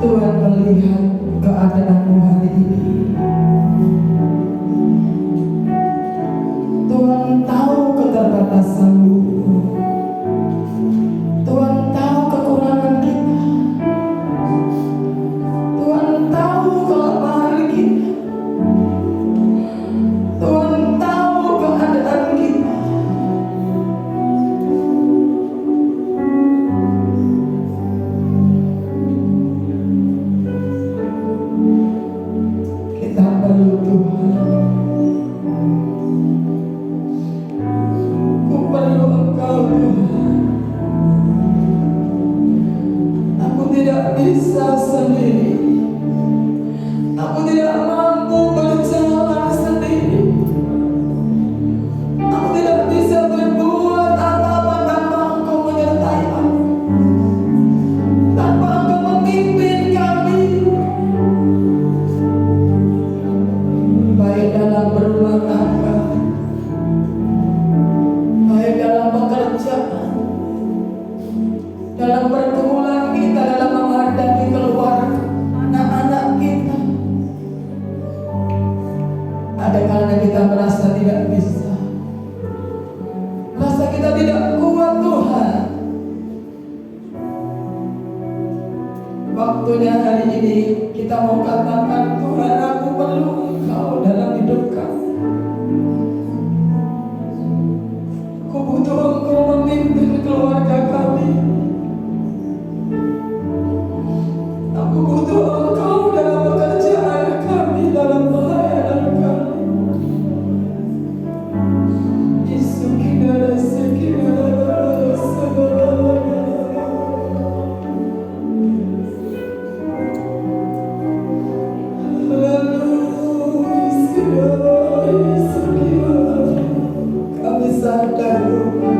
Speaker 2: Tuhan melihat keadaanmu hari ini. Tuhan tahu keterbatasanmu. Tuhan tahu kekurangan kita. Tuhan tahu kelemahan kita. Tuhan tahu keadaan kita. Kita perlu Tuhan. Ku perlu Engkau Tuhan. Aku tidak bisa sendiri. Aku tidak mampu berjalan sendiri. Aku tidak bisa berbuat apa-apa tanpa Engkau menyertai aku. Tanpa Engkau memimpin kami. Baik dalam berumah tangga, baik dalam pekerjaan, dalam pergumulan kita, dalam menghadapi keluarga, anak-anak kita. Ada kalanya kita merasa tidak bisa, merasa kita tidak kuat Tuhan. Waktunya hari ini kita mau katakan, Tuhan, aku perlu Engkau dalam hidup kami. Aku butuh Engkau memimpin keluarga kami. Aku butuh Engkau dalam pekerjaan kami, dalam pelayanan kami. Kami sadar Tuhan,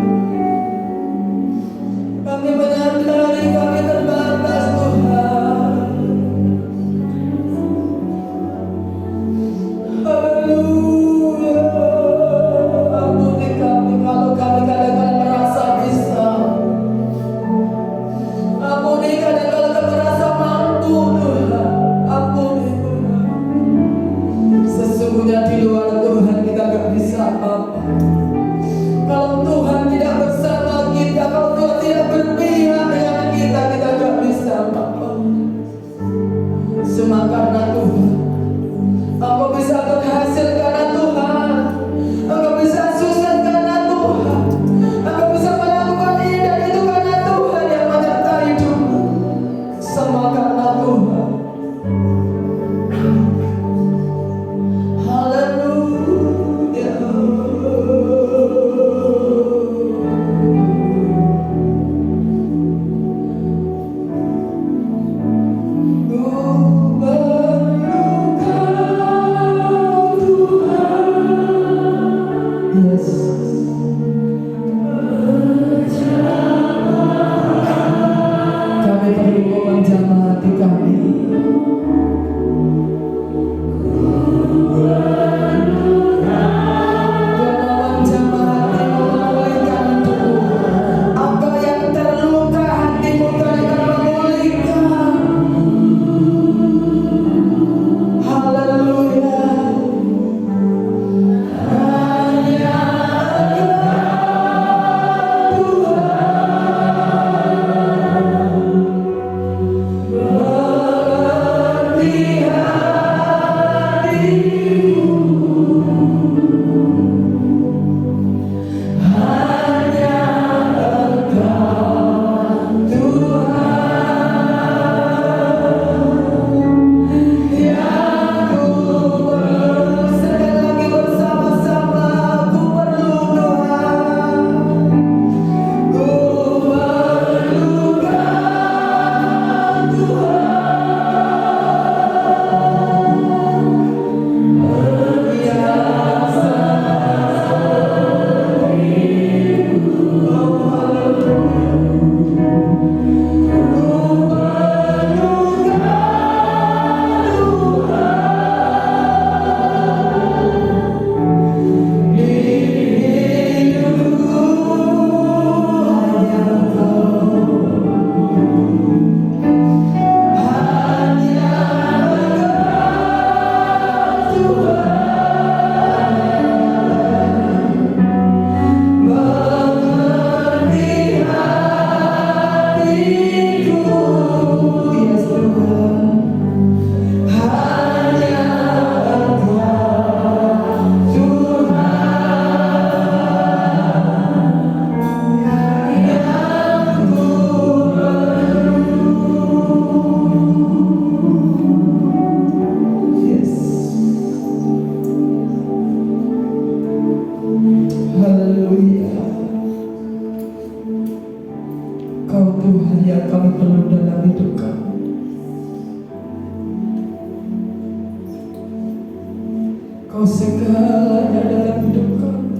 Speaker 2: Engkau segalanya dalam hidup kami.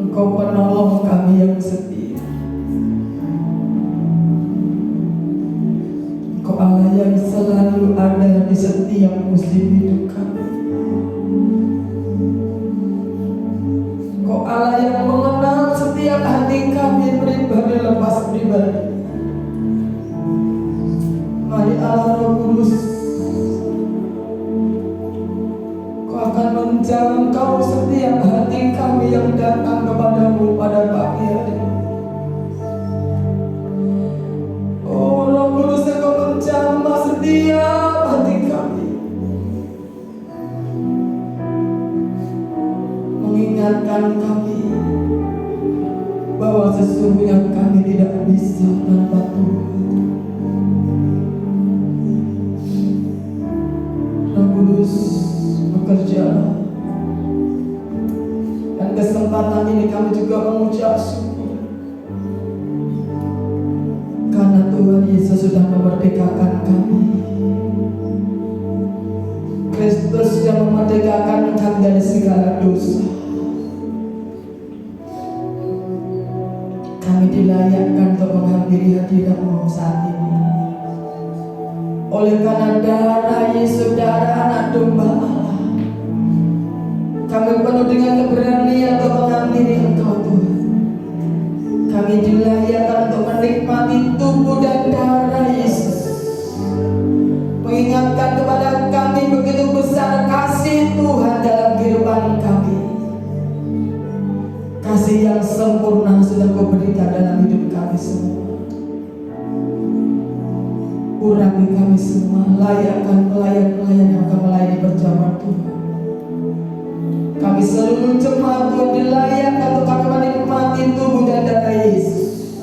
Speaker 2: Engkau penolong kami yang setia. Engkau Allah yang selalu ada di setiap musim hidup kami. Engkau Allah yang mengenal setiap hati kami pribadi lepas pribadi. Mari Allah Roh Kudus, Kau akan menjangkau setiap hati kami yang datang kepadamu pada pagi hari. Oh Roh Kudus, Engkau menjamah setiap hati kami, mengingatkan kami bahwa sesungguhnya kami tidak bisa tanpa Tuhan. Roh Kudus, bekerjalah. Dan kesempatan ini kami juga mengucap syukur karena Tuhan Yesus sudah memerdekakan kami. Kristus sudah memerdekakan kami dari segala dosa. Kami dilayakkan untuk menghampiri hadirat-Mu saat ini. Oleh karena darah Yesus, darah Anak Domba Allah, kami penuh dengan keberanian untuk menghampiri Engkau Tuhan. Kami dilayakkan untuk menikmati tubuh dan darah Yesus, mengingatkan kepada kami begitu besar kasih Tuhan dalam kehidupan kami. Kasih yang sempurna sudah Kau berikan dalam hidup kami semua. Urapi kami semua, layakkan pelayan-pelayan yang akan melayani perjamuan Tuhan. Kami seluruh jemaat Tuhan dilayakkan untuk kami menikmati tubuh dan darah Yesus.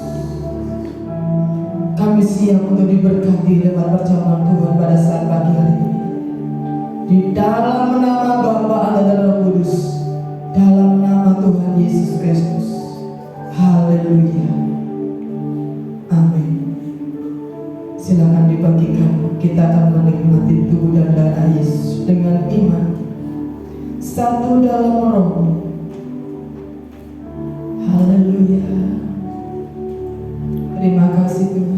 Speaker 2: Kami siap untuk diberkati lewat perjamuan Tuhan pada saat pagi hari ini. Di dalam nama Bapa, Anak dan Roh Kudus, dalam nama Tuhan Yesus Kristus. Haleluya. Amin. Silakan dibagikan. Kita akan menikmati tubuh dan darah Yesus dengan iman, satu dalam roh. Haleluya. Terima kasih Tuhan.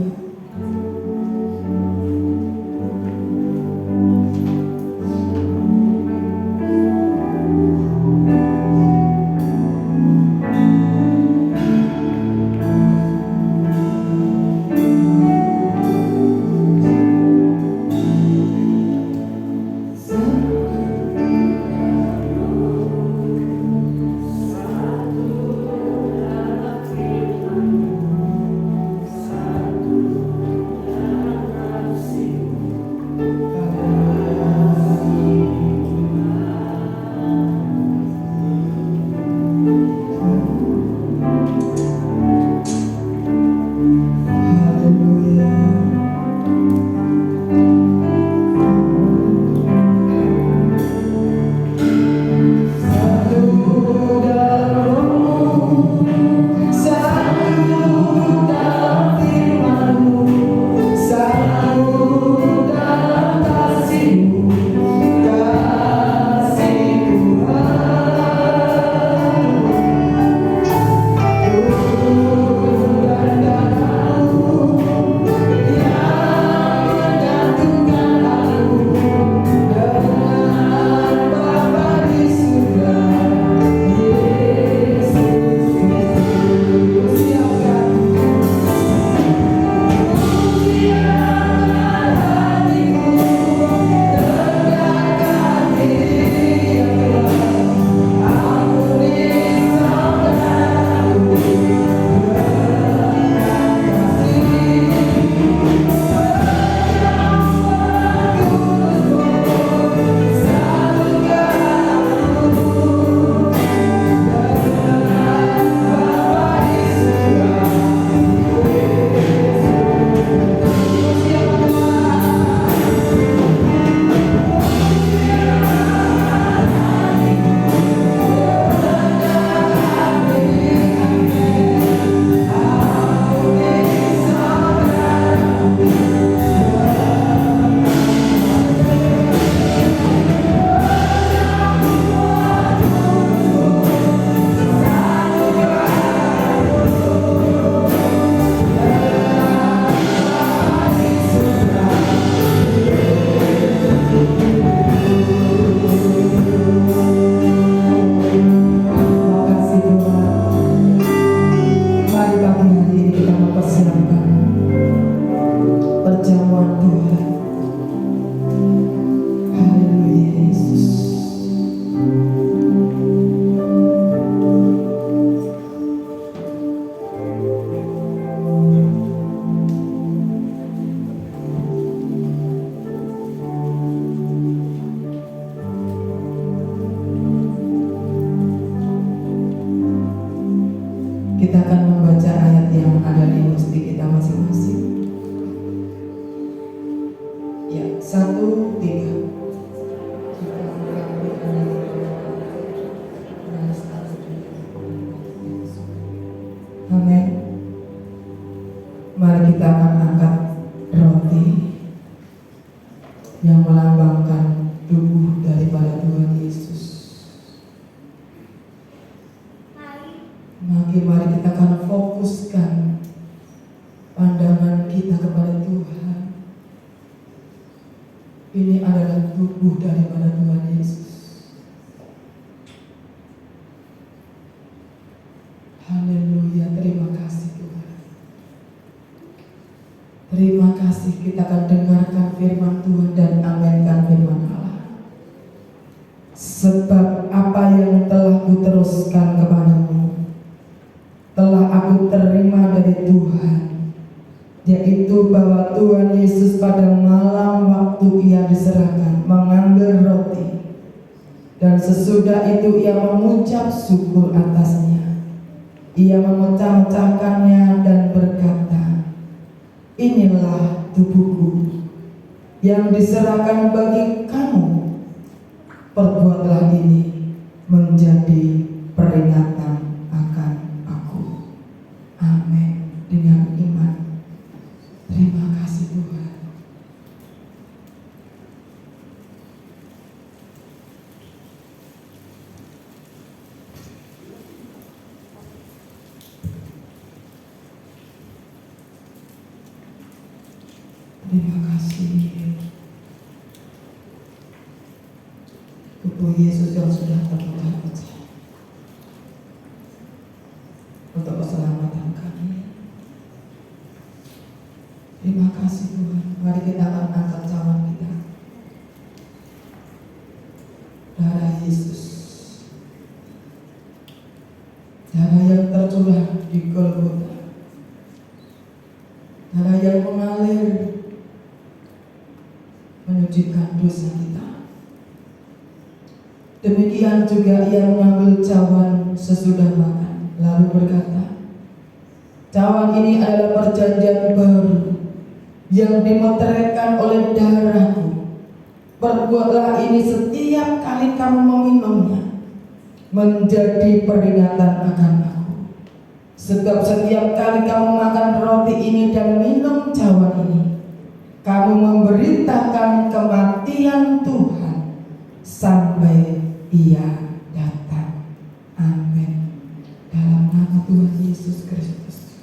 Speaker 2: Mari kita akan angkat roti yang melambangkan tubuh daripada Tuhan Yesus. Mari kita akan fokuskan pandangan kita kepada Tuhan. Ini adalah tubuh daripada Tuhan Yesus. Haleluya, terima kasih Tuhan. Terima kasih, kita akan dengarkan firman Tuhan dan aminkan firman Allah. Sebab apa yang telah kuteruskan kepadamu telah aku terima dari Tuhan, yaitu bahwa Tuhan Yesus pada malam waktu ia diserahkan mengambil roti, dan sesudah itu ia mengucap syukur atasnya. Ia memecah-mecahkannya dan berkata, inilah tubuhku yang diserahkan bagi kamu. Perbuatlah ini menjadi peringatan akan aku. Amin. Dengan iman. Terima kasih Tuhan. Terima kasih tubuh Yesus yang sudah terpecah-pecah untuk keselamatan kami. Terima kasih Tuhan. Mari kita akan angkat cawan kita. Darah Yesus, darah yang tercurah di Golgota, darah yang mengalir menyucikan dosa kita. Demikian juga ia mengambil cawan sesudah makan, lalu berkata, cawan ini adalah perjanjian baru yang dimeteraikan oleh darahku. Perbuatlah ini setiap kali kamu meminumnya menjadi peringatan akan aku. Sebab setiap kali kamu makan roti ini dan minum cawan ini, kamu memberitakan kematian Tuhan sampai ia datang. Amin. Dalam nama Tuhan Yesus Kristus.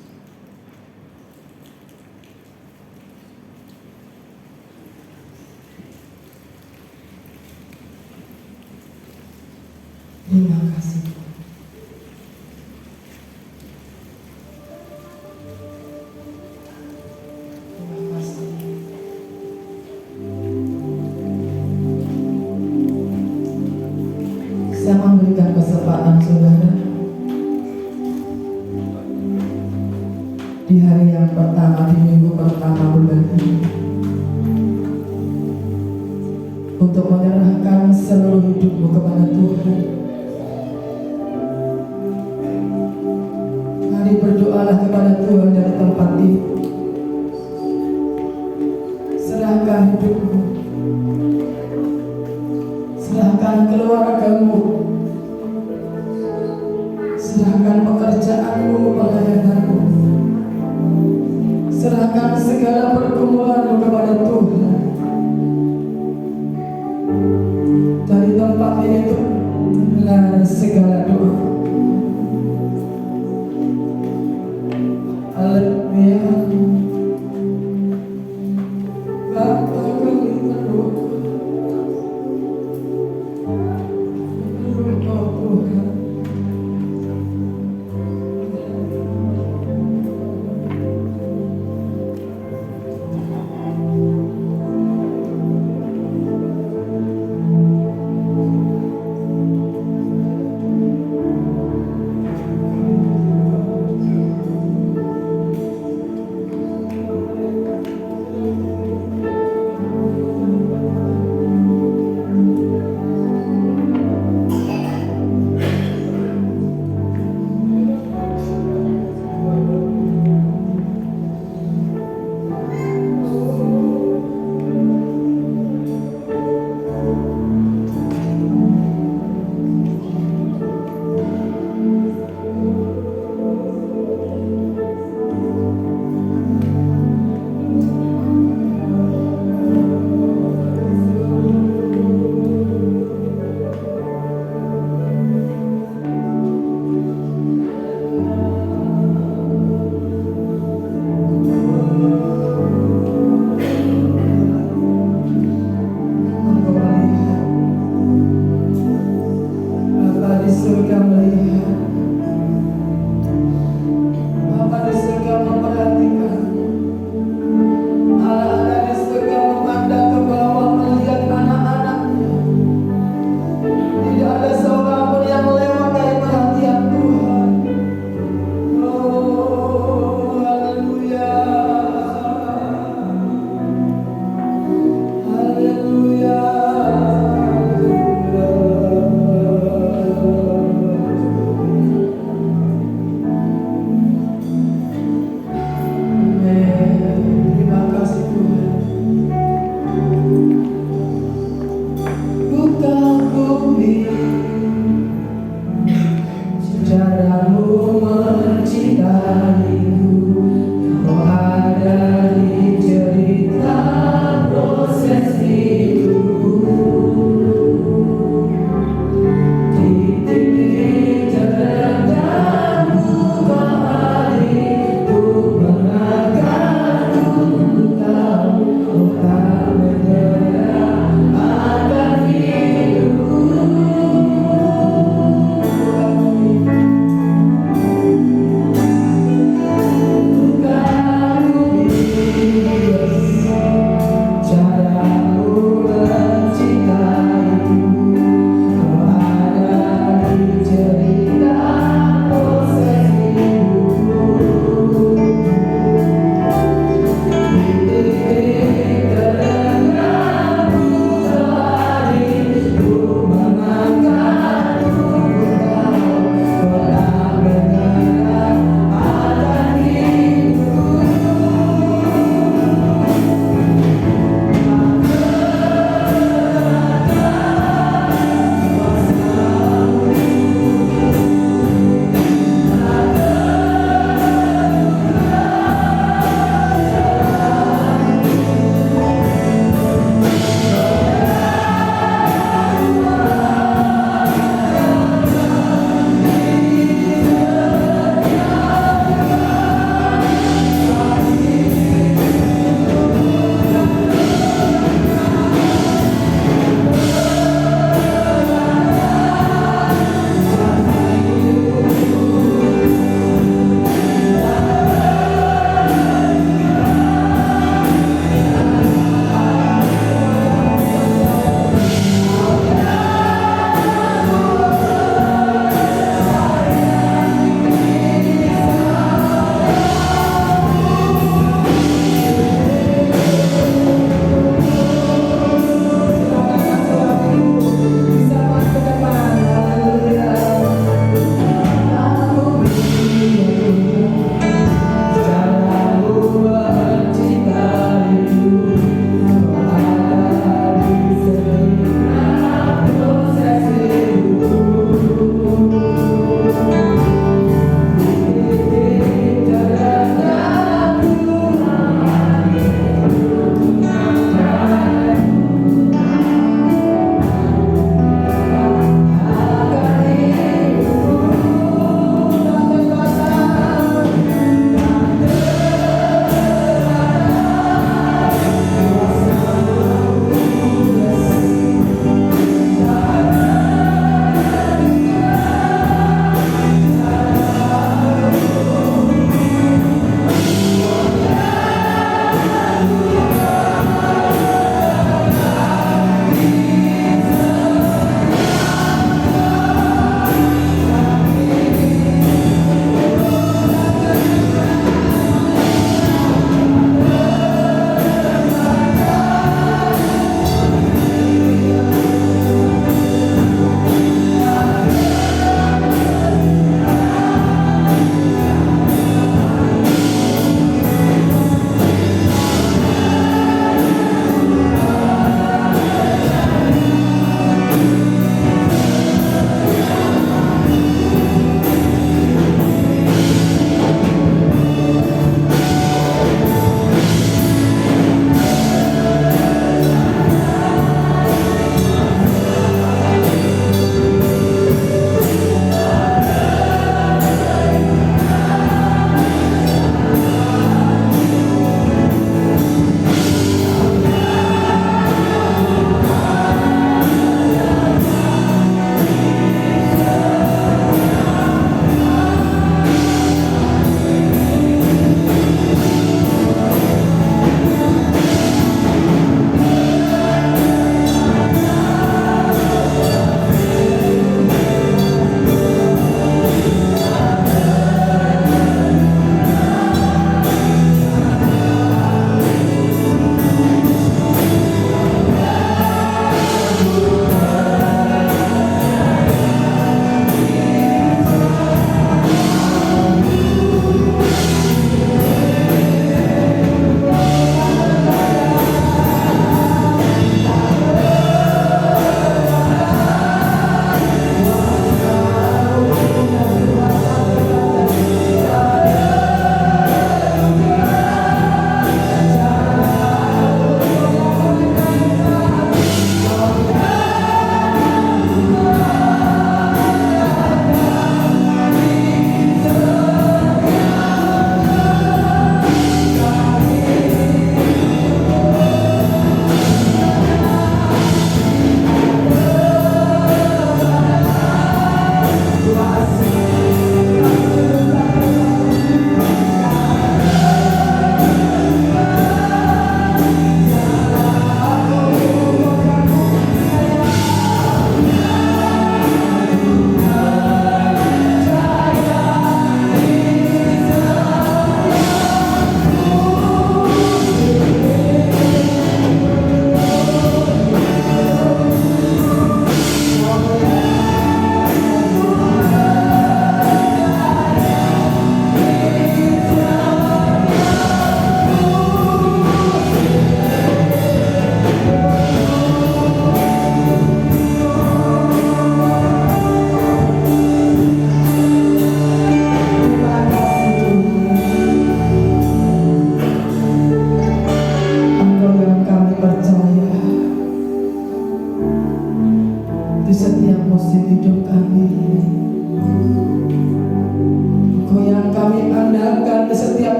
Speaker 2: Terima kasih. Terima kasih. Saya memberikan kesempatan saudara di hari yang pertama, di minggu pertama bulan ini, untuk menyerahkan seluruh hidupmu kepada Tuhan. Mari berdoalah kepada Tuhan dari tempat ini. Serahkan hidupmu, serahkan keluargamu, serahkan pekerjaanmu, pelayananmu, serahkan segala pergumulanmu kepada Tuhan. Dari tempat ini dengar segala doa. Haleluya. Bapa kami berdoa, Tuhan.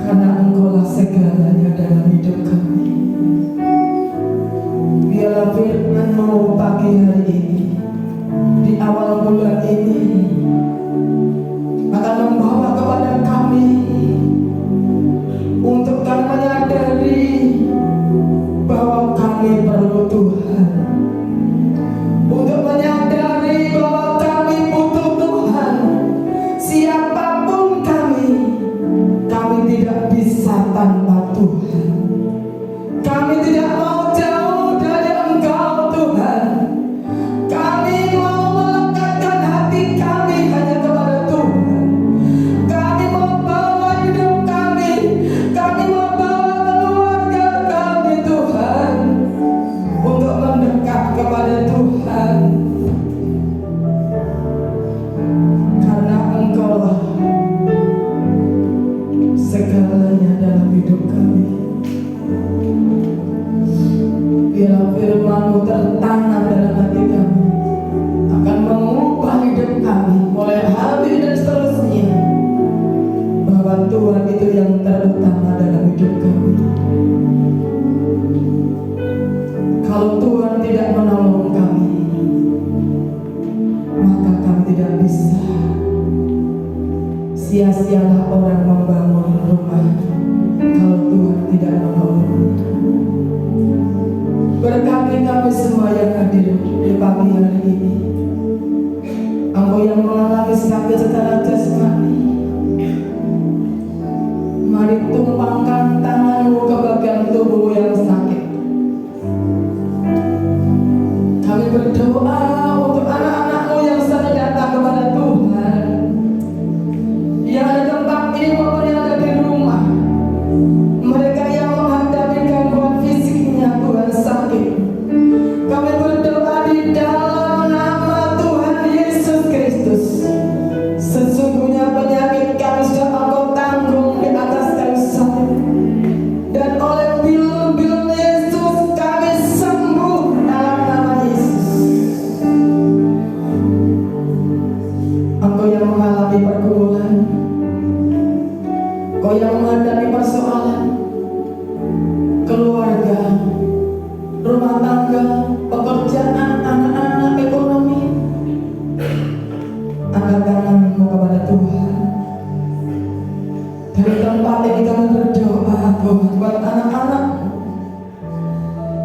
Speaker 2: karena Engkaulah segalanya dalam hidup kami. Biarlah firman-Mu pagi hari ini, di awal bulan ini, akan membawa kepada kami untuk kami menyadari bahwa kami perlu Tuhan, untuk menyadari bahwa kami butuh Tuhan. Siapapun kami tidak bisa tanpa Tuhan. Kami tidak mau jauh dari Engkau Tuhan. Kami mau melekatkan hati kami hanya kepada Tuhan. Kami mau bawa hidup kami mau bawa keluarga kami Tuhan, untuk mendekat kepada Tuhan. Karena Engkaulah segalanya dalam hidup kami. Biarlah firman-Mu tertanam dalam hati kami, akan mengubah hidup kami mulai hari dan seterusnya, bahwa Tuhan itu yang terutama dalam hidup kami. Kalau Tuhan tidak menolong kami, maka kami tidak bisa. Sia-sialah orang membangun rumah kalau Tuhan tidak menolong. Berkati kami semua yang hadir di pagi hari ini. Engkau yang mengalami sakit secara jasmani, mari tumpangkan tangan-Mu ke bagian tubuh yang sakit. Kami berdoa untuk anak-anak-Mu yang sedang datang kepada Tuhan, yang ada di tempat ini maupun yang ada di rumah. Mereka yang menghadapi gangguan fisiknya Tuhan sakit, kami berdoa di dalam nama Tuhan Yesus Kristus. Sesungguhnya penyakit kami sudah Engkau tanggung di atas kayu salib, dan oleh bil Yesus kami sembuh dalam nama Yesus. Engkau yang mengalami pergumulan, Engkau yang menghadapi persoalan keluarga, rumah tangga, pekerjaan, anak-anak, ekonomi, angkat tangan-Mu kepada Tuhan. Dari tempat ini kami berdoa Tuhan buat anak-anak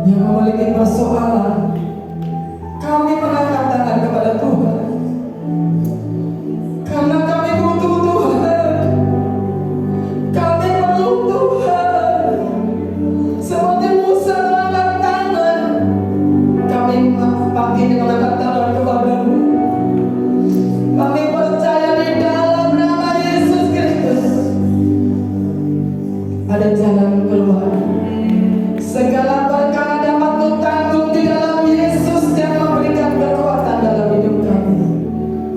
Speaker 2: yang memiliki persoalan. Kami mengangkat tangan kepada Tuhan, karena kami butuh Tuhan. Kami perlu Tuhan. Seperti Musa mengangkat tangan, kami pagi ini mengangkat tangan kepada-Mu. Kami percaya di dalam nama Yesus Kristus ada jalan keluar. Segala perkara dapat Ku tanggung di dalam Yesus yang memberikan kekuatan dalam hidup kami.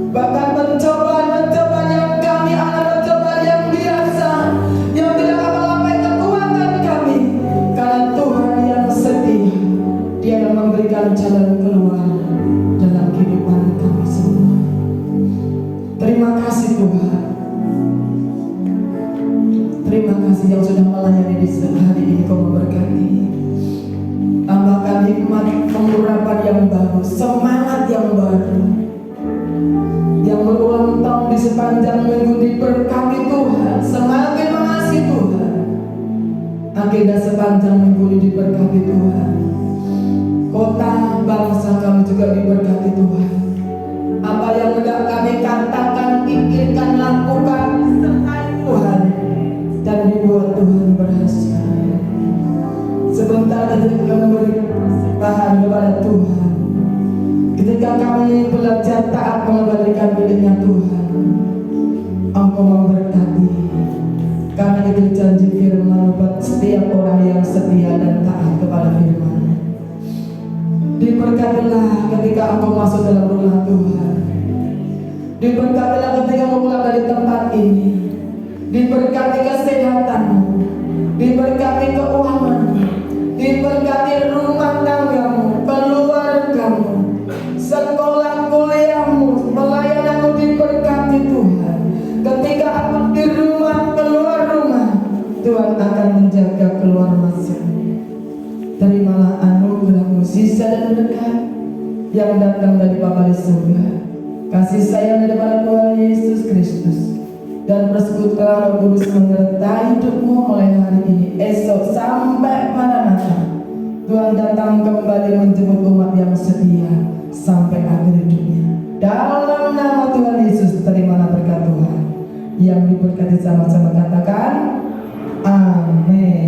Speaker 2: Bahkan pencobaan-pencobaan yang kami alami, pencobaan yang biasa, yang tidak akan melampaui kekuatan kami, karena Tuhan yang setia, Dia yang memberikan jalan keluar dalam kehidupan kami semua. Terima kasih Tuhan. Terima kasih yang sudah melayani di hari ini. Kau memberkati, tambahkan hikmat, pengurapan yang baru, semangat yang baru, yang berulang tahun di sepanjang minggu diberkati Tuhan. Semakin mengasihi Tuhan, agenda sepanjang minggu ini diberkati Tuhan. Kota bangsa kami juga diberkati Tuhan. Apa yang hendak kami katakan, pikirkan, lakukan, sertai Tuhan, dan dibuat Tuhan berhasil. Sebentar ketika kami memberi persembahan kepada Tuhan, ketika kami belajar taat mengembalikan miliknya Tuhan, Engkau memberkati. Karena itu janji firman buat setiap orang yang setia dan taat kepada firman. Diberkatilah ketika Engkau masuk dalam rumah Tuhan. Diberkatilah ketika Engkau pulang dari tempat ini. Diberkati kesehatan-Mu, diberkati keuangan-Mu, diberkati rumah tangga-Mu, keluarga-Mu, sekolah kuliah-Mu, pelayanan-Mu diberkati Tuhan. Ketika aku di rumah, keluar rumah, Tuhan akan menjaga keluar masuknya. Terimalah anugerah-Mu sisa dan berkat yang datang dari Bapa di surga, kasih sayang daripada Tuhan Yesus Kristus, dan persekutuan Roh Kudus menyertai hidupmu mulai hari ini, esok sampai Maranatha. Tuhan datang kembali menjemput umat yang setia sampai akhir hidupnya. Dalam nama Tuhan Yesus, terimalah berkat Tuhan. Yang diberkati sama-sama katakan, Amin.